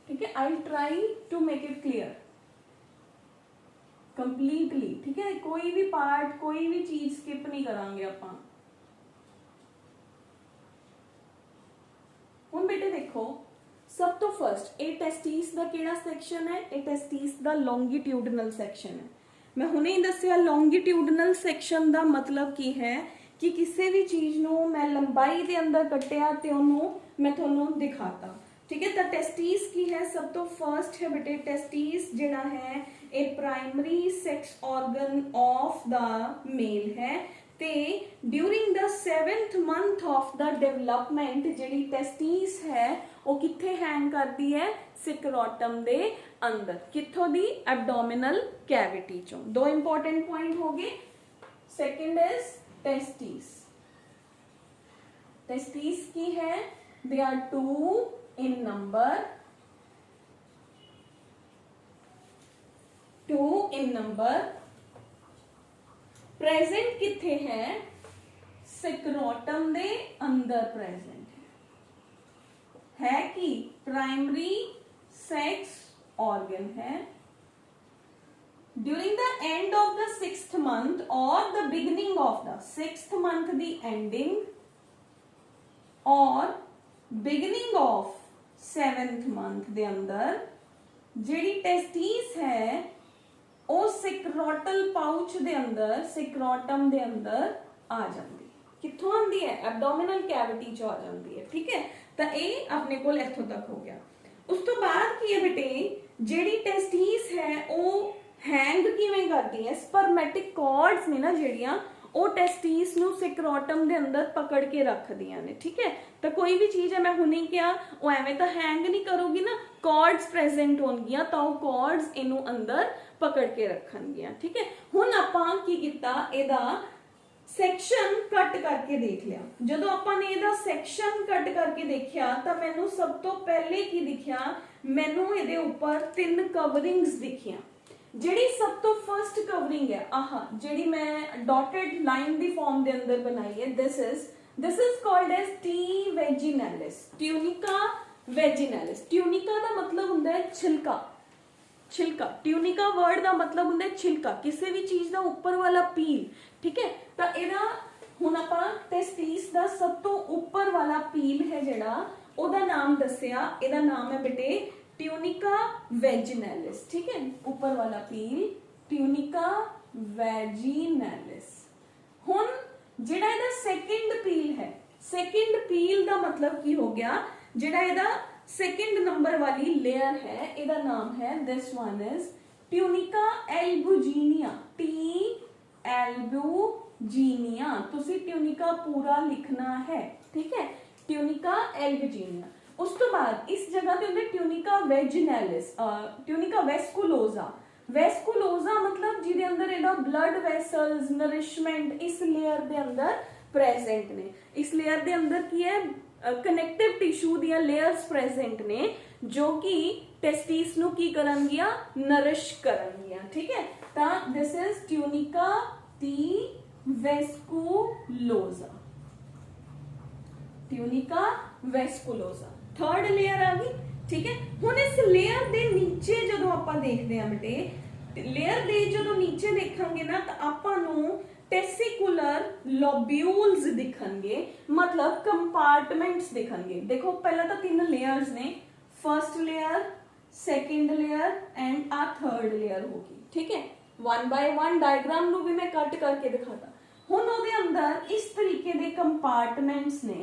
ठीक है, I'll try to make it clear completely। ठीक है, कोई भी पार्ट कोई भी चीज स्किप नहीं करांगे आपां। हुण बेटे देखो, सब तो फर्स्ट ए टेस्टिस दा केड़ा सैक्शन है? ए टेस्टिस दा लॉन्गिट्यूडनल सैक्शन है। मैं हुणे ही दस्सिया लॉन्गिट्यूडनल सैक्शन दा मतलब की है कि किसी भी चीज नूं मैं लंबाई दे अंदर कट्टिया ते ओनू मैं तुहानूं दिखाता। ठीक है, तो टेस्टिस की है सब तो फर्स्ट है बेटे, टेस्टिस जिहड़ा है a primary sex organ of the male है। ते during the 7th month of the development जिहड़ी टेस्टिस है वो किथे हैंग करती है? सिक्रोटम दे अंदर। किथों दी? एब्डोमिनल कैविटी चों। दो इंपॉर्टेंट पॉइंट हो गए। Second is testis. टेस्टिस की है they are 2 in number, 2 in number। Present किथे है? सिक्रोटम दे अंदर प्रेजेंट है कि प्राइमरी सेक्स ऑर्गन है। During the end of the 6th month और the beginning of the 6th month the ending और बिगिनिंग ऑफ 7th month दे अंदर जिहड़ी टेस्टिस है ਉਹ सिक्रोटल पाउच दे अंदर सिक्रोटम दे अंदर आ जाती है। कित्थों आंदी है? एब्डोमिनल कैविटी चो आ जाती है। ठीक है, तो ये अपने कोल इत्थों तक हो गया। उस तो बाद की है बेटे, जेडी टेस्टिस है वो हैंग किवें करती है? स्पर्मेटिक कॉर्ड्स ने ना जेड़ियां ਉਹ टेस्टिस ਨੂੰ सिक्रोटम ਦੇ ਅੰਦਰ पकड़ के रखदियां ने। ठीक है, तो कोई भी चीज है मैं हुणे किया वो एवें तो हैंग नहीं करूगी ना, कॉर्ड्स प्रेजेंट होणगियां तो कॉर्ड्स इनू अंदर पकड़ के रखणगियां। ठीक है, हुण आपां की कीता इहदा सैक्शन कट करके देख लिया। जदों आपां ने इहदा सैक्शन कट करके देखिया तो मैनू सब तो पहले की दिखिया, मैनू इहदे उपर 3 कवरिंग्स दिखियां। ਜਿਹੜੀ सब तो फर्स्ट कवरिंग है आह ਜਿਹੜੀ मैं डॉटेड लाइन दी फॉर्म दे अंदर बनाई है, दिस इज कॉल्ड एज टी वेजिनैलिस, ट्यूनिका वेजिनैलिस। ट्यूनिका दा मतलब हुंदा है छिलका, छिलका। ट्यूनिका वर्ड दा मतलब हुंदा है छिलका, किसी भी चीज दा ऊपर वाला पील। ठीक है, तो इहदा हुण आपां टेस्टिस दा सब तो ऊपर वाला पील है जिहड़ा ओहदा नाम दस्सिया, इहदा नाम है बेटे ट्यूनिका वेजिनैलिस। ठीक है, ऊपर वाला पील ट्यूनिका वेजिनैलिस। हुण जिहड़ा इहदा सेकंड पील है, सेकंड पील दा मतलब की हो गया? जिहड़ा इहदा सेकंड नंबर वाली लेयर है इहदा नाम है, this one is tunica albuginea. T albuginea, तुसी ट्यूनिका पूरा लिखना है। ठीक है, ट्यूनिका एल्बुजिनिया। उस तो बाद इस जगह पे होंगे ट्यूनिका वेजिनैलिस, ट्यूनिका वेस्कुलोजा। वेस्कुलोजा मतलब जिहदे अंदर इहदा ब्लड वेसल्स नरिशमेंट इस लेयर दे अंदर प्रेजेंट ने। इस लेयर दे अंदर की है? ਕਨੈਕਟਿਵ ਟਿਸ਼ੂ ਦੀਆਂ ਲੇਅਰਸ ਪ੍ਰੈਜ਼ੈਂਟ ਨੇ ਜੋ ਕਿ ਟੈਸਟਿਸ ਨੂੰ ਕੀ ਕਰਨਗੀਆਂ, ਨਰਿਸ਼ ਕਰਨਗੀਆਂ। ਠੀਕ ਹੈ, ਤਾਂ this is ਟਿਊਨਿਕਾ the ਵੈਸਕੂਲੋਜ਼ਾ, ਟਿਊਨਿਕਾ ਵੈਸਕੂਲੋਜ਼ਾ third layer ਆ ਗਈ। ਠੀਕ ਹੈ, ਹੁਣ ਇਸ ਲੇਅਰ ਦੇ ਨੀਚੇ ਜਦੋਂ ਆਪਾਂ ਦੇਖਦੇ ਹਾਂ ਬੇਟੇ, ਲੇਅਰ ਦੇ ਜਦੋਂ ਨੀਚੇ ਦੇਖਾਂਗੇ ਨਾ ਤਾਂ ਆਪਾਂ ਨੂੰ ਟੈਸਿਕੂਲਰ ਲੋਬਿਊਲਸ ਦਿਖਣਗੇ, मतलब ਕੰਪਾਰਟਮੈਂਟਸ ਦਿਖਣਗੇ। ਦੇਖੋ ਪਹਿਲਾਂ ਤਾਂ ਤਿੰਨ ਲੇਅਰਸ ਨੇ, first layer, second layer and आ थर्ड लेयर होगी। ठीक है, वन बाय वन डायग्राम ਨੂੰ ਵੀ ਮੈਂ ਕੱਟ ਕਰਕੇ ਦਿਖਾਤਾ। ਹੁਣ ਉਹਦੇ ਅੰਦਰ ਇਸ ਤਰੀਕੇ ਦੇ ਕੰਪਾਰਟਮੈਂਟਸ ਨੇ।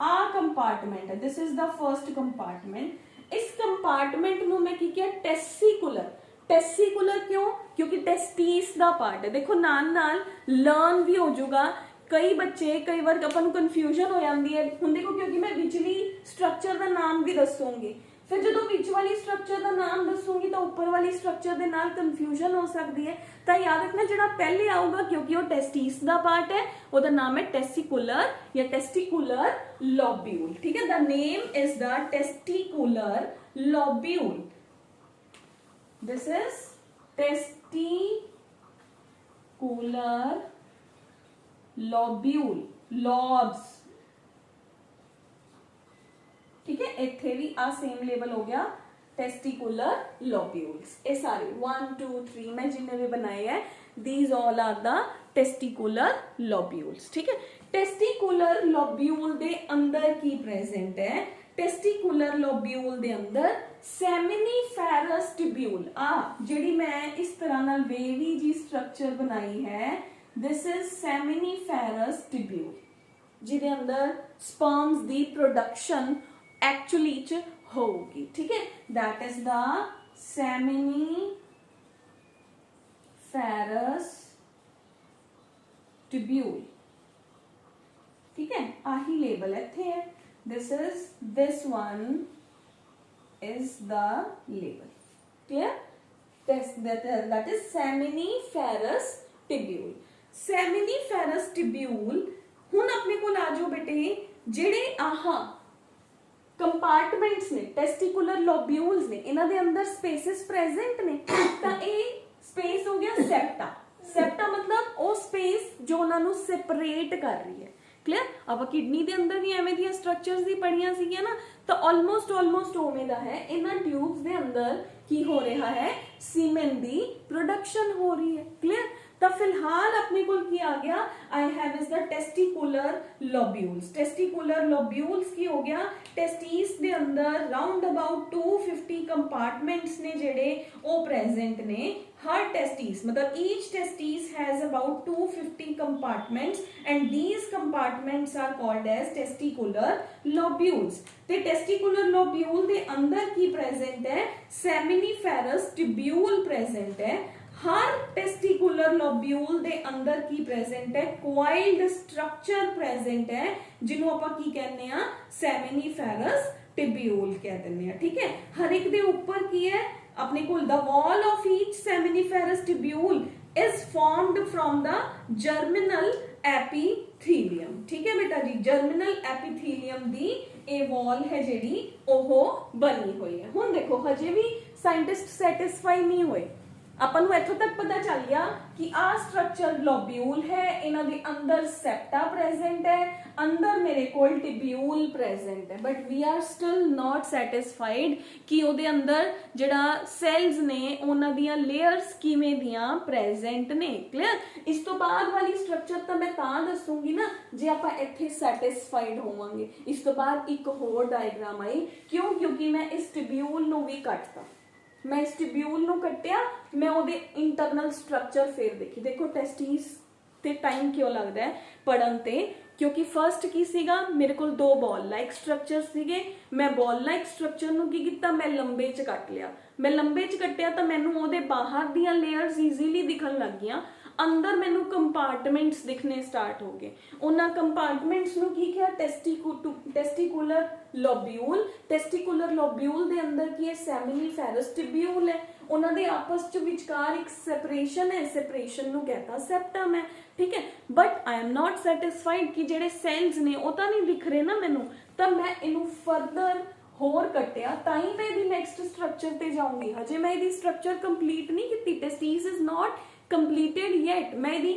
ਆ ਕੰਪਾਰਟਮੈਂਟ ਹੈ, this is the first compartment. ਇਸ ਕੰਪਾਰਟਮੈਂਟ ਨੂੰ ਮੈਂ ਕੀ ਕਿਹਾ, ਟੈਸਿਕੂਲਰ। ਟੈਸਿਕੂਲਰ ਕਿਉਂ, ਕਿਉਂਕਿ ਟੈਸਟਿਸ ਦਾ ਪਾर्ट है। देखो ਨਾਲ ਨਾਲ ਲਰਨ ਵੀ ਹੋ ਜਾਊਗਾ। कई बच्चे कई बार अपन को कन्फ्यूजन हो जाती है हुण, देखो क्योंकि मैं विचली स्ट्रक्चर का नाम भी दसूंगी, फिर जो विच वाली स्ट्रक्चर का नाम दसूंगी तो उपर वाली स्ट्रक्चर के नाल कन्फ्यूजन हो सकती है। तो याद रखना जो पहले आऊगा, क्योंकि वो टेस्टिस का पार्ट है, उसका नाम है टेस्टिकुलर या टेस्टिकुलर लोब्यूल। ठीक है, the name is the testicular lobule. This is testicular lobule, lobes. ठीक है, इत्थे भी आ सेम लेवल हो गया, टेस्टिकुलर लोब्यूल्स। ये सारे 1 2 3 मैं जिन्हें भी बनाए हैं, these all are the testicular lobules. ठीक है, टेस्टिकुलर लोब्यूल दे अंदर की प्रेजेंट है, टेस्टिकुलर लोब्यूल दे अंदर सेमिनिफेरस ट्यूब्यूल। जिहड़ी मैं इस तरह नाल वेवी जी स्ट्रक्चर बनाई है, दिस इज सेमिनिफेरस ट्यूब्यूल, जिहदे अंदर स्पर्म्स दी प्रोडक्शन एक्चुअली च होगी। ठीक है, that is the seminiferous tubule. ठीक है, आही लेबल इत्थे है, this one is the label. Clear, that is seminiferous tubule. Seminiferous tubule. हुण अपने को आ जाओ बेटे, जेड़े आहा कंपार्टमेंट्स ने, टेस्टिकुलर लोब्यूल्स ने, इन्हां दे अंदर स्पेसेस प्रेजेंट ने। तां ए स्पेस हो गया सेप्टा। सेप्टा मतलब वो स्पेस जो उन्हां नूं सेपरेट कर रही है। क्लियर, आप किडनी दे अंदर भी एवें दी स्ट्रक्चर्स दी पढ़ियां सीगियां ना, तो ऑलमोस्ट उवें दा है। इन्हां ट्यूब्स दे अंदर की हो रहा है, सीमेन दी प्रोडक्शन हो रही है। क्लियर, तो फिलहाल अपने को की आ गया, आई have is the testicular lobules. Testicular lobules की हो गया, टेस्टिस दे अंदर राउंड अबाउट 250 कंपार्टमेंट्स ने जेड़े वो प्रेजेंट ने। हर टेस्टिस मतलब each testis has about 250 compartments and these compartments are called as testicular lobules. ते टेस्टिकुलर लोब्यूल दे अंदर की प्रेजेंट है, सेमिनिफेरस ट्यूब्यूल प्रेजेंट है। हर टेस्टिकुलर लोब्यूल दे अंदर की प्रेजेंट है, क्वाइल्ड स्ट्रक्चर प्रेजेंट है, जिन्हों आपां की कहने आ, सेमिनिफेरस ट्यूब्यूल कह दिंदे आ। ठीक है, हर एक दे ऊपर की है अपने को, the wall of each seminiferous tubule is formed from the germinal epithelium. ठीक है बेटा जी, जर्मिनल एपीथीलियम दी ए वॉल है जेडी ओहो बनी हुई है। हुण देखो हजे भी साइंटिस्ट सैटिस्फाई नहीं हुए। अपन को इत्थों तक पता चल गया कि आ स्ट्रक्चर लोब्यूल है, इन्हां दे अंदर सेप्टा प्रेजेंट है, अंदर मेरे कोल ट्यूब्यूल प्रेजेंट है, but we are still not satisfied कि ओदे अंदर जिहड़ा सैल्स ने उन्हां दियां लेयर्स किवें दियां प्रेजेंट ने। क्लियर, इस तो बाद वाली स्ट्रक्चर तो मैं तां दसूंगी ना जे आपां इत्थे सैटिस्फाइड होवांगे। इस तो बाद एक होर डायग्राम आई, क्यों, क्योंकि मैं इस ट्यूब्यूल नूं भी कटता, मैं इस ट्यूब्यूल नूं कट्टिया, मैं ओदे इंटरनल स्ट्रक्चर फिर देखी। देखो टेस्टिस ते टाइम क्यों लगता है पढ़न ते, क्योंकि फर्स्ट की सीगा मेरे को दो बॉल लाइक स्ट्रक्चर सीगे, मैं बॉल लाइक स्ट्रक्चर नूं की कीता, मैं लंबे च कट लिया। मैं लंबे च कट्टिया तो मैनूं ओदे बाहर दियां लेयर्स ईजीली दिखण लग गईयां। अंदर मैनू कंपार्टमेंट्स दिखने स्टार्ट हो गए। उन्होंने कंपार्टमेंट्स नू की किया, टेस्टिकुलर लोब्यूल, टेस्टिकुलर लोब्यूल दे अंदर की है सेमिनिफेरस टिब्यूल है, उन्होंने आपस च विचकार एक सैपरेशन है, सैपरेशन नू कहता सेप्टम है, ठीक है। But I am not satisfied कि जेडे सैल्स ने वो तो नहीं दिख रहे ना मैनू, तो मैं इनू फरदर होर कटिया, ताई मैं इहदी नैक्सट स्ट्रक्चर ते जाऊंगी। हजे मैं इहदी स्ट्रक्चर कंप्लीट नहीं की, testis is not completed yet, मैं इहदी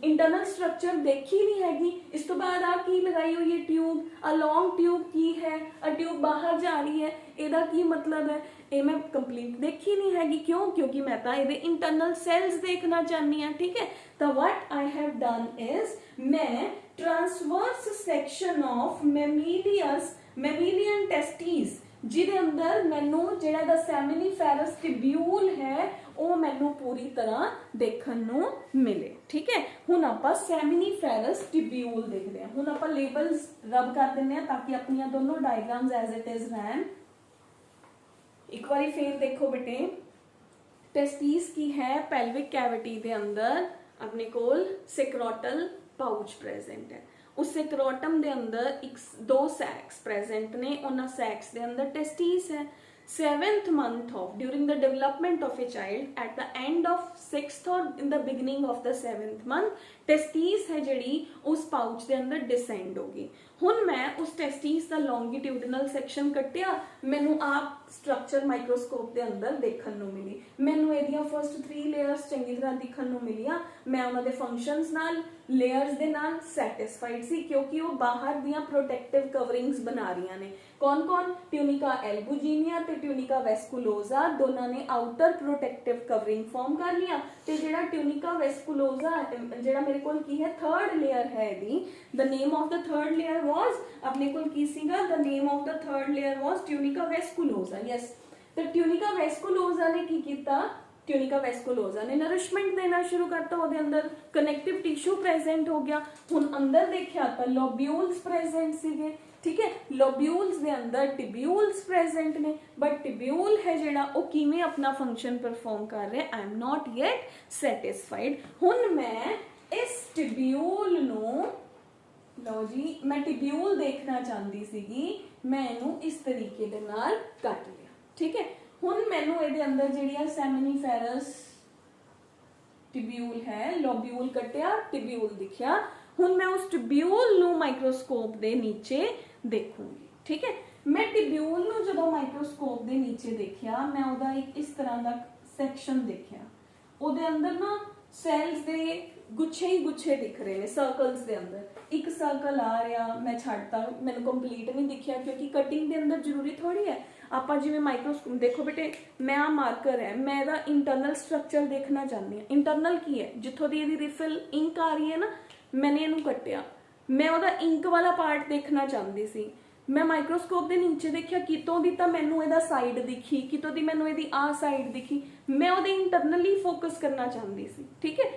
इंटरनल स्ट्रक्चर देखी नहीं हैगी। इस तो बाद आ की लगाई हुई है ट्यूब, अ लॉन्ग ट्यूब की है, अ ट्यूब बाहर जा रही है, ਇਹਦਾ ਕੀ मतलब है, ये मैं कंप्लीट देखी नहीं हैगी। क्यों? क्योंकि मैं तो ये इंटरनल सेल्स देखना चाहनी हाँ, ठीक है। तो what I have done is मैं transverse section of mammalian testis जिहदे अंदर मैनू जिहड़ा दा सेमिनिफेरस टिब्यूल है वो मैनू पूरी तरह देखण नू मिले, ठीक है। हुण आपां सेमिनिफेरस टिब्यूल देखते हैं। हुण आपां लेबल्स रब कर दिंदे हैं ताकि अपनियां दोनों डायग्राम्स एज इट इज रहन। एक बार फिर देखो बेटे, टेस्टिस की है पेल्विक कैविटी के अंदर अपने कोल सेक्रोटल पाउच प्रेजेंट है। उस सेक्रोटम के अंदर एक दो सैक्स प्रेजेंट ने, उन्होंने सैक्स के अंदर टेस्टिस है। 7th month of during the development of a child at the end of 6th or in the beginning of the 7th month testis है जड़ी उस पाउच के अंदर डिसेंड होगी। हुण मैं उस टेस्टिस का लॉन्गिट्यूडिनल सैक्शन कटिया, मैनू आप स्ट्रक्चर माइक्रोस्कोप के अंदर देखण नू मिली। मैनू एदियां फर्स्ट 3 लेयर्स चंगी तरह दिखण नू मिलियां। मैं उन्हां दे फंक्शनस नाल लेयर्स दे नाल सैटिस्फाइड सी क्योंकि वो बाहर दियां प्रोटेक्टिव कवरिंग्स बना रही ने। कौन कौन? ट्यूनिका एल्बुजिनिया ते ट्यूनिका वेस्कुलोजा दोनों ने आउटर प्रोटेक्टिव कवरिंग फॉर्म कर लिया। ते जेड़ा ट्यूनिका वेस्कुलोजा जेड़ा मेरे कोल की है थर्ड लेयर है दी, the name of the third layer was अपने कोल की सीगा, the name of the third layer was tunica vasculosa. Yes, तो ट्यूनिका वेस्कुलोजा ने की कीता, ट्यूनिका वेस्कुलोजा ने नरिशमेंट देना शुरू करता, ਉਹਦੇ अंदर कनेक्टिव टिश्यू प्रेजेंट हो गया। हुण अंदर देखिया तो लोब्यूल्स प्रेजेंट सीगे, ठीक है। लोब्यूल्स दे अंदर टिब्यूल्स प्रेजेंट ने, बट टिब्यूल है जेड़ा वो किवें अपना फंक्शन परफॉर्म कर रहे, I am not yet satisfied. हुण मैं इस टिब्यूल नू लो जी, मैं टिब्यूल देखना चाहती सीगी, मैं इनू इस तरीके दे नाल कट लिया, ठीक है। हुण मैनू इहदे अंदर जिहड़ियां सेमिनिफेरस टिब्यूल है, लोब्यूल कटिया, टिब्यूल दिखिया। हुण मैं उस टिब्यूल नू माइक्रोस्कोप दे नीचे देखूंगी, ठीक है। मैं टिब्यूल नू जदों माइक्रोस्कोप दे नीचे देखिया, मैं उहदा एक इस तरह दा सैक्शन देखिया। उहदे अंदर ना सैल्स दे गुच्छे ही गुच्छे दिख रहे हैं सर्कल्स दे अंदर। एक सर्कल आ रहा, मैं छड्डता, मैनू कंप्लीट नहीं दिखिया क्योंकि कटिंग दे अंदर जरूरी थोड़ी है आप जिवें माइक्रोस्कोप देखो बेटे, मैं आ मार्कर है, मैं इहदा इंटरनल स्ट्रक्चर देखना चाहती हूँ। इंटरनल की है जिथों दी इहदी रिफिल इंक आ रही है ना, मैंने इहनू कटिया, मैं उहदा इंक वाला पार्ट देखना चाहती सी। मैं माइक्रोस्कोप के नीचे देखिया, कितों दी तां मैनू इहदा साइड दिखी, कितों दी मैनू इहदी आ साइड दिखी, मैं उहदे इंटरनली फोकस करना चाहती सी, ठीक है।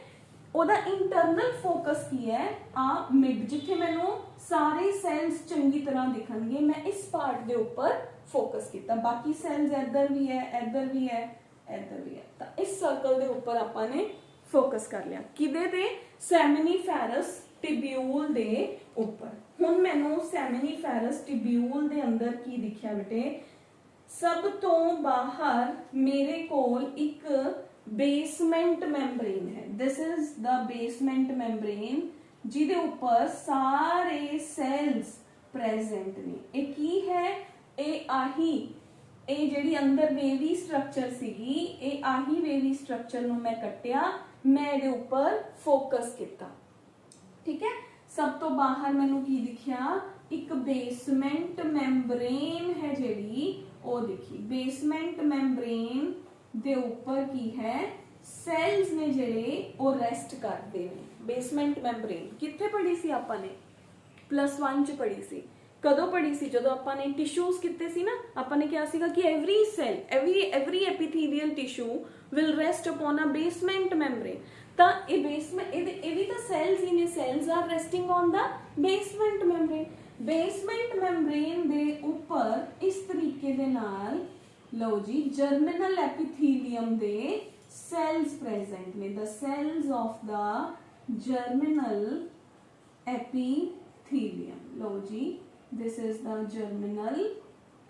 ਉਹਦਾ इंटरनल फोकस की है आ मिड, जिथे मैनू सारे सैल्स चंगी तरह दिखणगे, मैं इस पार्ट के ऊपर फोकस किया। बाकी सैल्स इधर भी है, इधर भी है, इधर भी है, तो इस सर्कल के ऊपर आपने फोकस कर लिया। किदे ते? सेमिनिफेरस टिब्यूल दे ऊपर। हुण मैनू सेमिनिफेरस टिब्यूल दे अंदर की दिखिया बेटे, सब तो बाहर मेरे कोल एक बेसमेंट मैम्ब्रेन है। This is the basement membrane जिदे ऊपर सारे सैल्स प्रेजेंट ने। ये की है? ये आही, ये जिहड़ी अंदर वेवी स्ट्रक्चर सीगी, ये आही वेवी स्ट्रक्चर नू मैं कटिया, मैं इहदे ऊपर फोकस किया, ठीक है। सब तो बाहर मैनू की दिखिया, एक बेसमेंट मैम्ब्रेन है जिहड़ी वो दिखी। बेसमेंट मैम्ब्रेन दे ऊपर की है सैल्स ने जिहड़े वो रेस्ट करते हैं। बेसमेंट मैम्ब्रेन कित्थे पढ़ी सी आपाने? +1 च पढ़ी सी। कदों पढ़ी सी? जदों आपाने टिश्यूज किते सी ना, आपाने क्या सीगा कि every cell, every epithelial tissue will rest upon a basement membrane. ਤਾਂ ਇਹ ਬੇਸਮੈਂਟ ਇਹ ਵੀ ਤਾਂ ਸੈਲਸ ਹੀ ਨੇ, cells are resting on the basement membrane. Basement membrane ਦੇ ਉੱਪਰ ਇਸ ਤਰੀਕੇ ਦੇ ਨਾਲ ਲਓ ਜੀ ਜਰਮੀਨਲ ਐਪੀਥੀਲੀਅਮ ਦੇ सेल्स प्रेजेंट ने, the cells of the germinal epithelium. लो जी, this is the germinal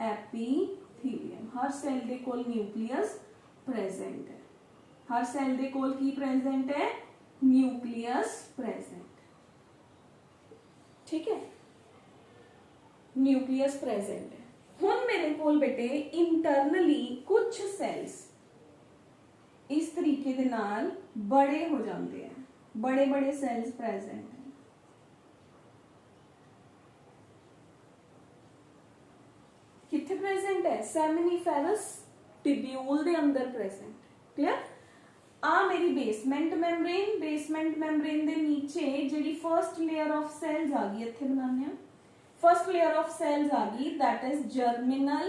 epithelium. हर सेल दे कोल न्यूक्लियस प्रेजेंट है, हर सेल दे कोल की प्रेजेंट है, न्यूक्लियस प्रेजेंट। ठीक है, न्यूक्लियस प्रेजेंट है। हुण मेरे कोल बेटे इंटरनली कुछ सेल्स इस तरीके दे नाल बड़े हो जाते हैं, बड़े बड़े सेल्स प्रेजेंट हैं। किथे प्रेजेंट है? सेमिनिफेरस टिब्यूल दे अंदर प्रेजेंट। क्लियर? आ मेरी बेसमेंट मैम्ब्रेन, बेसमेंट मैम्ब्रेन दे नीचे जिहड़ी फर्स्ट लेयर ऑफ सेल्स आ गई, इत्थे बनाने हैं फर्स्ट लेयर ऑफ सेल्स आ गई, that is germinal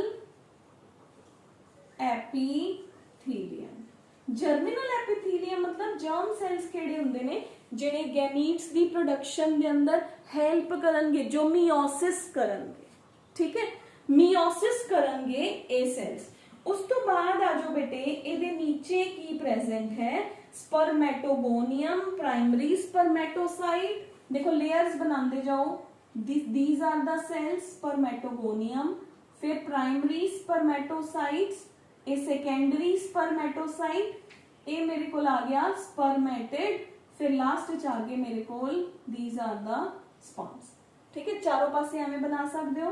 epithelium. Germinal epithelium मतलब जर्म सेल्स केड़े हुंदे ने जिहड़े गैमीट्स दी प्रोडक्शन दे अंदर हेल्प करनगे, जो मियोसिस करनगे। ठीक है, मियोसिस करनगे ए सेल्स। उस तो बाद आ जाओ बेटे, इहदे नीचे की प्रेजेंट है? Spermatogonium, primary spermatocyte. देखो लेयर्स बनाते जाओ, these are the cells, spermatogonium, फिर primary spermatocytes, a secondary spermatocyte, ए मेरे को आ गया स्पर्मेटिड, फिर लास्ट च आ गए मेरे को these are the sperms। ठीक है, चारों पासे हमें बना सकते हो।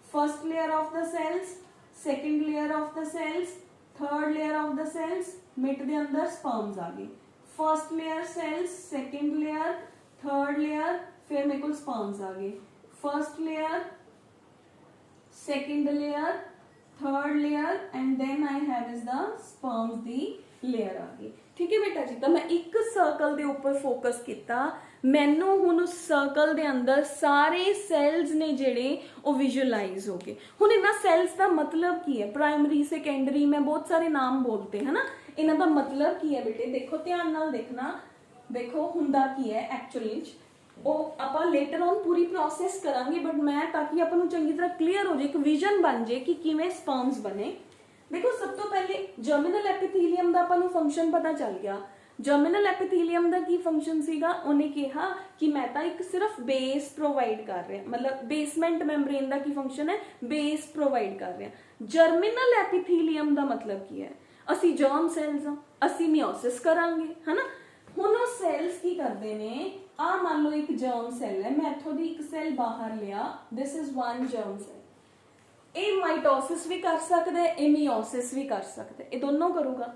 First layer of the cells, second layer of the cells, third layer of the cells, mid दे अंदर स्पर्म्स आ गए। First layer cells, second layer, third layer, फिर मेरे को स्पर्म्स आ गए। First layer, second layer, third layer and then I have is the sperms दी लेयर आ गई। ठीक है बेटा जी, तो मैं एक सर्कल दे ऊपर फोकस किया, मैनू हुण उस सर्कल दे अंदर सारे सेल्स ने जेड़े वो विजुअलाइज हो गए। हुण इन्हां सेल्स का मतलब की है? प्राइमरी, सेकेंडरी, मैं बहुत सारे नाम बोलते हैं ना, इन्हां का मतलब की है बेटे? देखो ध्यान नाल देखना, देखो हुंदा की है एक्चुअली वो आपां लेटर ऑन पूरी प्रोसेस करांगे, बट मैं ताकि आपां नूं चंगी तरह क्लीयर हो जाए, एक विजन बन जाए कि किवें स्पर्म्स बने। देखो सब तो पहले जर्मिनल एपीथीलियम दा आपां नूं फंक्शन पता चल गया। जर्मिनल एपीथीलियम दा की फंक्शन सीगा? उन्हें कहा कि मैं तां एक सिर्फ बेस प्रोवाइड कर रहा, मतलब बेसमेंट मैम्ब्रेन दा की फंक्शन है, बेस प्रोवाइड कर रहा। जर्मिनल एपीथीलियम दा मतलब की है? असी जर्म सेल्स हां, असी मियोसिस करांगे, है ना। हुण वो सेल्स की करदे ने, आ मान लो एक जर्म सेल है, मैं इत्थों दी एक सेल बाहर लिया, this is one germ cell. ये माइटोसिस भी कर सकता है, ये मियोसिस भी कर सकता है, ये दोनों करूगा।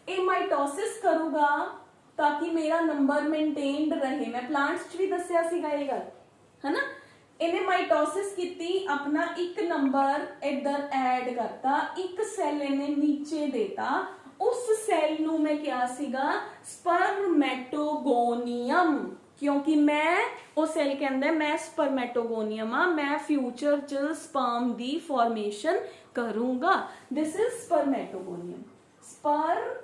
ये माइटोसिस करूगा ताकि मेरा नंबर मेनटेन्ड रहे, मैं प्लांट्स भी दसिया सीगा ये गल, है ना। इन्हें माइटोसिस की, अपना एक नंबर इधर ऐड करता, एक सेल इन्हें नीचे देता, उस सेल नूं मैं क्या सीगा? स्पर्मेटोगोनियम, क्योंकि मैं वो सेल के अंदर मैं स्पर्मेटोगोनियम हाँ, मैं फ्यूचर च स्पर्म दी फॉर्मेशन करूंगा। This is spermatogonium, spermatogonium.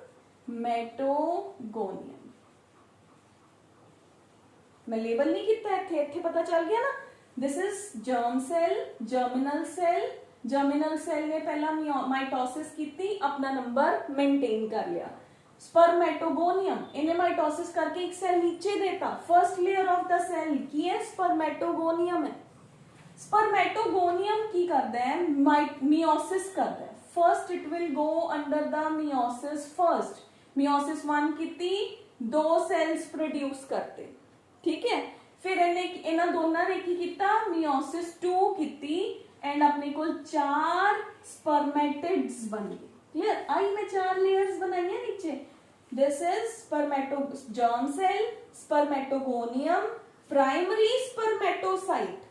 मैं लेबल नहीं किया, इत्थे इत्थे पता चल गया ना। This is germ cell, germinal cell. Germinal cell ने पहला माइटोसिस की, अपना नंबर मेंटेन कर लिया। स्पर्मेटोगोनियम, इन्हें माइटोसिस करके एक सेल नीचे देता, first layer of the cell की है स्पर्मेटोगोनियम है। स्पर्मेटोगोनियम की करता है? मियोसिस करता है। First it will go under the meiosis first. Meiosis 1 की, 2 सेल्स प्रोड्यूस करते, ठीक है। फिर इन्हें दोनों ने की किया? मियोसिस 2 की एंड अपने को 4 स्पर्मेटिड्स बन गए। क्लियर? आई मैं 4 लेयर्स बनाई है नीचे। This is spermato germ cell, spermatogonium, primary spermatocyte,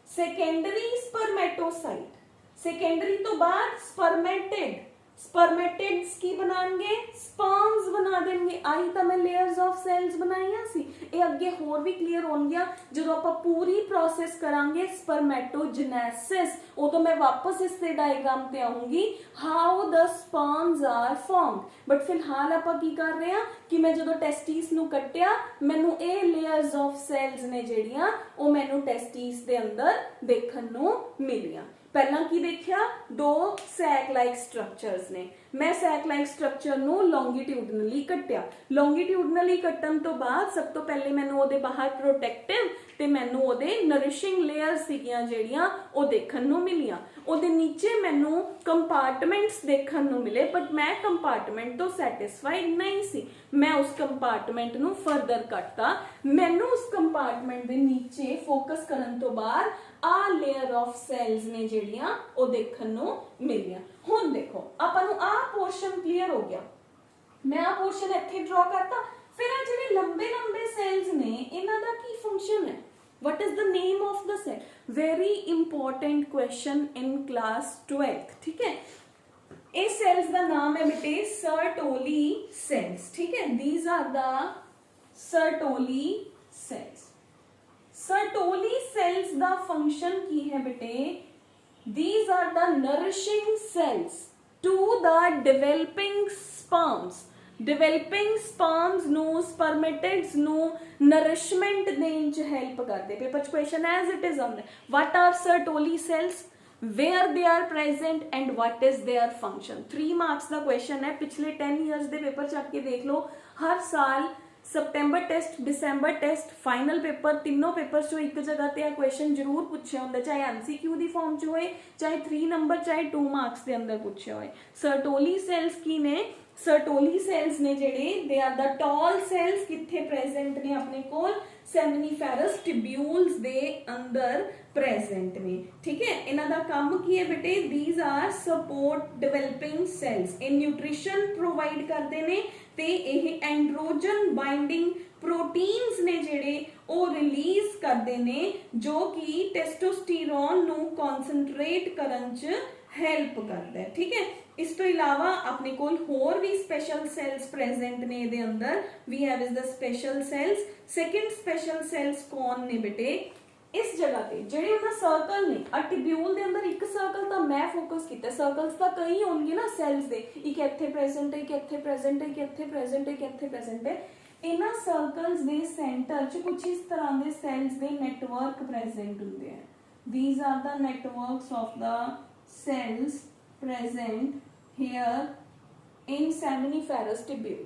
secondary spermatocyte, secondary तो बाद स्पर्मेटिड, स्पर्मेटिड्स की बनाएंगे, स्पर्म्स बना देंगे। आई तो मैं लेयर्स ऑफ सेल्स बनाइया सी। ये अगे होर भी क्लियर हो गया जो आप पूरी प्रोसेस करांगे स्पर्मेटोजेनेसिस, उदों मैं वापस इस डायग्राम पे आऊंगी how the sperms are formed. But फिलहाल आप की कर रहे हैं कि मैं जो टेस्टिस नू कट्टिया, मैनू ये लेयर्स ऑफ सेल्स ने जिहड़ियां वो मैनू टेस्टिस दे अंदर देखण नू मिलियां। ਪਹਿਲਾਂ ਕੀ ਦੇਖਿਆ, ਦੋ ਸੈਕ ਲਾਈਕ ਸਟਰਕਚਰਸ ਨੇ। ਮੈਂ ਸੈਕ ਲਾਈਕ ਸਟਰਕਚਰ ਨੂੰ ਲੌਂਗੀਟਿਊਡਨਲੀ ਕੱਟਿਆ। ਲੌਂਗੀਟਿਊਡਨਲੀ ਕੱਟਣ ਤੋਂ ਬਾਅਦ ਸਭ ਤੋਂ ਪਹਿਲੇ ਮੈਨੂੰ ਉਹਦੇ ਬਾਹਰ ਪ੍ਰੋਟੈਕਟਿਵ ਤੇ ਮੈਨੂੰ ਉਹਦੇ ਨਰਿਸ਼ਿੰਗ ਲੇਅਰਸ ਸੀਗੀਆਂ ਜਿਹੜੀਆਂ ਉਹ ਦੇਖਣ ਨੂੰ ਮਿਲੀਆਂ। ਉਹਦੇ ਨੀਚੇ ਮੈਨੂੰ ਕੰਪਾਰਟਮੈਂਟਸ ਦੇਖਣ ਨੂੰ ਮਿਲੇ, ਬਟ ਮੈਂ ਕੰਪਾਰਟਮੈਂਟ ਤੋਂ ਸੈਟਿਸਫਾਈਡ ਨਹੀਂ ਸੀ। ਮੈਂ ਉਸ ਕੰਪਾਰਟਮੈਂਟ ਨੂੰ ਫਰਦਰ ਕੱਟਤਾ। ਮੈਨੂੰ ਉਸ ਕੰਪਾਰਟਮੈਂਟ ਦੇ ਨੀਚੇ ਫੋਕਸ ਕਰਨ ਤੋਂ ਬਾਅਦ ਆ ਲੇਅਰ ਆਫ ਸੈਲਸ ਨੇ ਜਿਹੜੀਆਂ ਉਹ ਦੇਖਣ ਨੂੰ ਮਿਲੀਆਂ। ਹੁਣ ਦੇਖੋ ਆਪਾਂ ਨੂੰ ਆ ਪੋਰਸ਼ਨ ਕਲੀਅਰ ਹੋ ਗਿਆ। ਮੈਂ ਆ ਪੋਰਸ਼ਨ ਇੱਥੇ ਡਰਾ ਕਰਤਾ। ਫਿਰ ਆ ਜਿਹੜੇ ਲੰਬੇ ਲੰਬੇ ਸੈਲਸ ਨੇ ਇਹਨਾਂ ਦਾ ਕੀ ਫੰਕਸ਼ਨ ਹੈ? What is the name of the cell? Very important question in class 12th, ठीक है। ये cells का नाम है बेटे Sertoli cells, ठीक है। These are the Sertoli cells। Sertoli cells का function की है बेटे, these are the nourishing cells to the developing sperms। Developing sperms ਨੂੰ, ਸਪਰਮੇਟਿਡਸ ਨੂੰ ਨਰਿਸ਼ਮੈਂਟ ਦੇਣ ਚ ਹੈਲਪ ਕਰਦੇ। ਪੇਪਰ ਚ ਕੁਐਸਚਨ ਐਜ਼ ਇਟ ਇਜ਼ ਆਉਂਦਾ, what are Sertoli cells, where they are present and what is their function। 3 marks ਦਾ question ਹੈ। ਪਿਛਲੇ 10 ਇਅਰਸ ਦੇ ਪੇਪਰ ਚੱਕ ਕੇ ਦੇਖ ਲਓ, ਹਰ ਸਾਲ ਸਪਟੈਂਬਰ ਟੈਸਟ, ਦਸੰਬਰ ਟੈਸਟ, ਫਾਈਨਲ ਪੇਪਰ, ਤਿੰਨੋਂ ਪੇਪਰਸ ਚੋਂ ਇੱਕ ਜਗ੍ਹਾ ਤੇ ਆ ਕੁਐਸਚਨ ਜ਼ਰੂਰ ਪੁੱਛਿਆ ਹੁੰਦਾ, ਚਾਹੇ MCQ ਦੀ ਫਾਰਮ ਚ ਹੋਏ, ਚਾਹੇ 3 ਨੰਬਰ, ਚਾਹੇ 2 ਮਾਰਕਸ ਦੇ ਅੰਦਰ ਪੁੱਛਿਆ ਹੋਏ। Sertoli cells ਕੀ ਨੇ? Sertoli cells ਨੇ ਜਿਹੜੇ, they are the tall cells, ਕਿੱਥੇ present ਨੇ ਆਪਣੇ ਕੋਲ? seminiferous tubules ਦੇ ਅੰਦਰ present ਨੇ, ਠੀਕ ਹੈ। ਇਹਨਾਂ ਦਾ ਕੰਮ ਕੀ ਹੈ ਬੇਟੇ? these are support developing cells। ਇਹ nutrition provide ਕਰਦੇ ਨੇ ਤੇ ਇਹ androgen binding proteins ਨੇ ਜਿਹੜੇ ਉਹ ਰਿਲੀਜ਼ ਕਰਦੇ ਨੇ, ਜੋ ਕਿ ਟੈਸਟੋਸਟੀਰੋਨ ਨੂੰ concentrate ਕਰਨ ਚ ਹੈਲਪ ਕਰਦਾ ਹੈ, ਠੀਕ ਹੈ। ਇਸ ਤੋਂ ਇਲਾਵਾ ਆਪਣੇ ਕੋਲ ਹੋਰ ਵੀ ਸਪੈਸ਼ਲ ਸੈਲਸ ਪ੍ਰੈਜ਼ੈਂਟ ਨੇ ਇਹਦੇ ਅੰਦਰ। We have is the special cells. Second special cells ਕੌਣ ਨੇ ਬੇਟੇ? ਇਸ ਜਗ੍ਹਾ ਤੇ ਜਿਹੜੇ ਉਹਨਾਂ ਸਰਕਲ ਨੇ, ਆ ਟਿਬਿਊਲ ਦੇ ਅੰਦਰ ਇੱਕ ਸਰਕਲ ਤਾਂ ਮੈਂ ਫੋਕਸ ਕੀਤਾ, ਸਰਕਲਸ ਤਾਂ ਕਈ ਹੋਣਗੇ ਨਾ ਸੈਲਸ ਦੇ, ਇੱਕ ਇੱਥੇ ਪ੍ਰੈਜ਼ੈਂਟ ਹੈ, ਇੱਕ ਇੱਥੇ ਪ੍ਰੈਜ਼ੈਂਟ ਹੈ, ਇੱਕ ਇੱਥੇ ਪ੍ਰੈਜ਼ੈਂਟ ਹੈ, ਇੱਕ ਇੱਥੇ ਪ੍ਰੈਜ਼ੈਂਟ ਹੈ। ਇਹਨਾਂ ਸਰਕਲਸ ਦੇ ਸੈਂਟਰ 'ਚ ਕੁਝ ਇਸ ਤਰ੍ਹਾਂ ਦੇ ਸੈਲਸ ਦੇ ਨੈਟਵਰਕ ਪ੍ਰੈਜ਼ੈਂਟ ਹੁੰਦੇ ਆ। These are the networks of the cells present here in seminiferous tubule।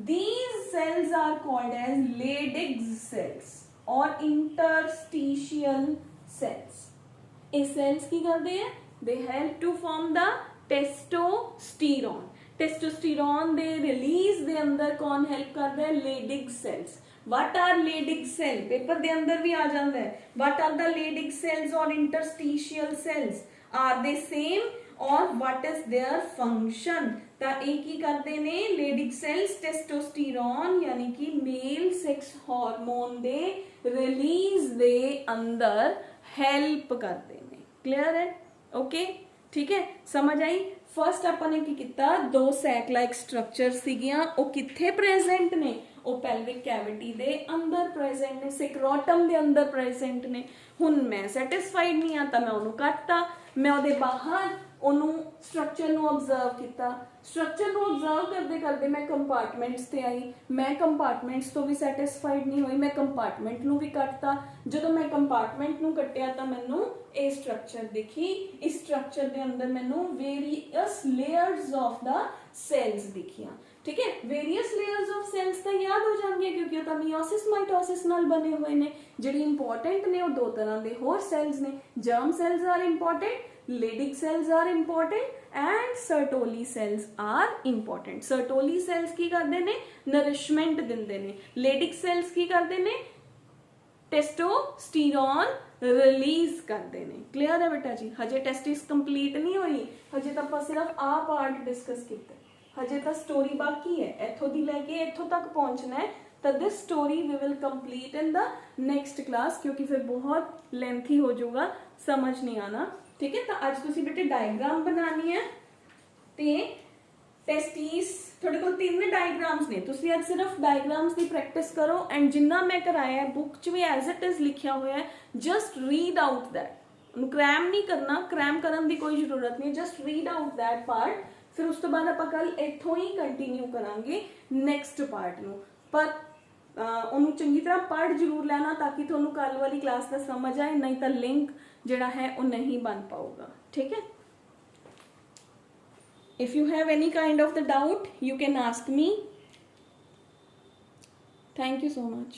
These cells are called as Leydig's cells or interstitial cells। ये cells की करते हैं? They help to form the testosterone। testosterone ਦੇ release ਦੇ ਅੰਦਰ कौन help करता है? Leydig cells। What are Leydig cells? Paper ਦੇ अंदर भी आ जाता है। What are the Leydig cells or interstitial cells? Are they same or what is their function? ਤਾਂ ਇਹ ਕੀ ਕਰਦੇ ਨੇ? Leydig cells testosterone यानी कि मेल सेक्स हार्मोन ਦੇ रिलीज ਦੇ अंदर हेल्प करते ਨੇ। क्लियर है? ओके, ठीक है, समझ आई। फर्स्ट ਆਪਾਂ ਨੇ ਕੀ ਕੀਤਾ? ਦੋ ਸੈਕ ਲਾਈਕ ਸਟਰਕਚਰ ਸੀਗੀਆਂ, ਉਹ ਕਿੱਥੇ ਪ੍ਰੈਜ਼ੈਂਟ ਨੇ? ਉਹ ਪੈਲਵਿਕ ਕੈਵਿਟੀ ਦੇ ਅੰਦਰ ਪ੍ਰੈਜ਼ੈਂਟ ਨੇ, ਸਿਕਰੋਟਮ ਦੇ ਅੰਦਰ ਪ੍ਰੈਜ਼ੈਂਟ ਨੇ। ਹੁਣ ਮੈਂ ਸੈਟੀਸਫਾਈਡ ਨਹੀਂ ਆ ਤਾਂ ਮੈਂ ਉਹਨੂੰ ਕੱਟਤਾ। ਮੈਂ ਉਹਦੇ ਬਾਹਰ ਉਹਨੂੰ ਸਟਰਕਚਰ ਨੂੰ ਆਬਜ਼ਰਵ ਕੀਤਾ। ਸਟਰਕਚਰ ਨੂੰ ਆਬਜ਼ਰਵ ਕਰਦੇ ਕਰਦੇ ਮੈਂ ਕੰਪਾਰਟਮੈਂਟਸ ਤੇ ਆਈ। ਮੈਂ ਕੰਪਾਰਟਮੈਂਟਸ ਤੋਂ ਵੀ ਸੈਟੀਸਫਾਈਡ ਨਹੀਂ ਹੋਈ, ਮੈਂ ਕੰਪਾਰਟਮੈਂਟ ਨੂੰ ਵੀ ਕੱਟਤਾ। ਜਦੋਂ ਮੈਂ ਕੰਪਾਰਟਮੈਂਟ ਨੂੰ ਕੱਟਿਆ ਤਾਂ ਮੈਨੂੰ ਇਹ ਸਟਰਕਚਰ ਦਿਖੀ। ਇਸ ਸਟਰਕਚਰ ਦੇ ਅੰਦਰ ਮੈਨੂੰ various layers of the cells ਦਿਖੀਆਂ, ਠੀਕ ਹੈ। ਵੇਰੀਅਸ ਲੇਅਰਸ ਆਫ ਸੈਲਸ ਤਾਂ ਯਾਦ ਹੋ ਜਾਣਗੇ ਕਿਉਂਕਿ ਉਹ ਤਾਂ ਮੀਓਸਿਸ ਮਾਈਟੋਸਿਸ ਨਾਲ ਬਣੇ ਹੋਏ ਨੇ। ਜਿਹੜੀ ਇੰਪੋਰਟੈਂਟ ਨੇ ਉਹ ਦੋ ਤਰ੍ਹਾਂ ਦੇ ਹੋਰ ਸੈਲਸ ਨੇ। Germ cells are important, Leydig cells are important and Sertoli cells are important। Sertoli cells ਕੀ ਕਰਦੇ ਨੇ? nourishment ਦਿੰਦੇ ਨੇ। Leydig cells ਕੀ ਕਰਦੇ ਨੇ? testosterone ਰਿਲੀਜ਼ ਕਰਦੇ ਨੇ। ਕਲੀਅਰ ਹੈ ਬੇਟਾ ਜੀ? ਹਜੇ ਟੈਸਟਿਸ ਕੰਪਲੀਟ ਨਹੀਂ ਹੋਈ, ਹਜੇ ਤਾਂ ਆਪਾਂ ਸਿਰਫ ਆਹ ਪਾਰਟ ਡਿਸਕਸ ਕੀਤਾ, ਹਜੇ ਤਾਂ ਸਟੋਰੀ ਬਾਕੀ ਹੈ। ਇੱਥੋਂ ਦੀ ਲੈ ਕੇ ਇੱਥੋਂ ਤੱਕ ਪਹੁੰਚਣਾ ਹੈ ਤਾਂ this story we will complete in the next class, ਕਿਉਂਕਿ ਫਿਰ ਬਹੁਤ ਲੈਂਥੀ ਹੋ ਜਾਊਗਾ, ਸਮਝ ਨਹੀਂ ਆਣਾ, ठीक है। तो आज तुसी बेटे डायग्राम बनानी है ते टेस्टिस थोड़े को 3 डायग्राम्स ने, तुसी आज सिर्फ डायग्राम्स की प्रैक्टिस करो एंड जिन्ना मैं कराया बुक च भी एज इट इज लिखा हुआ है, just read out that. Cram नहीं करना, क्रैम करने की कोई जरूरत नहीं, just read out that part. फिर उस तो बाद आप कल इत्थों ही कंटिन्यू करांगे नैक्सट पार्ट नूं। पर ਉਹਨੂੰ ਚੰਗੀ ਤਰ੍ਹਾਂ ਪੜ੍ਹ ਜ਼ਰੂਰ ਲੈਣਾ ਤਾਂ ਕਿ ਤੁਹਾਨੂੰ ਕੱਲ ਵਾਲੀ ਕਲਾਸ ਦਾ ਸਮਝ ਆਏ, ਨਹੀਂ ਤਾਂ ਲਿੰਕ ਜਿਹੜਾ ਹੈ ਉਹ ਨਹੀਂ ਬਣ ਪਾਊਗਾ, ਠੀਕ ਹੈ। If you have any kind of the doubt, you can ask me. Thank you so much.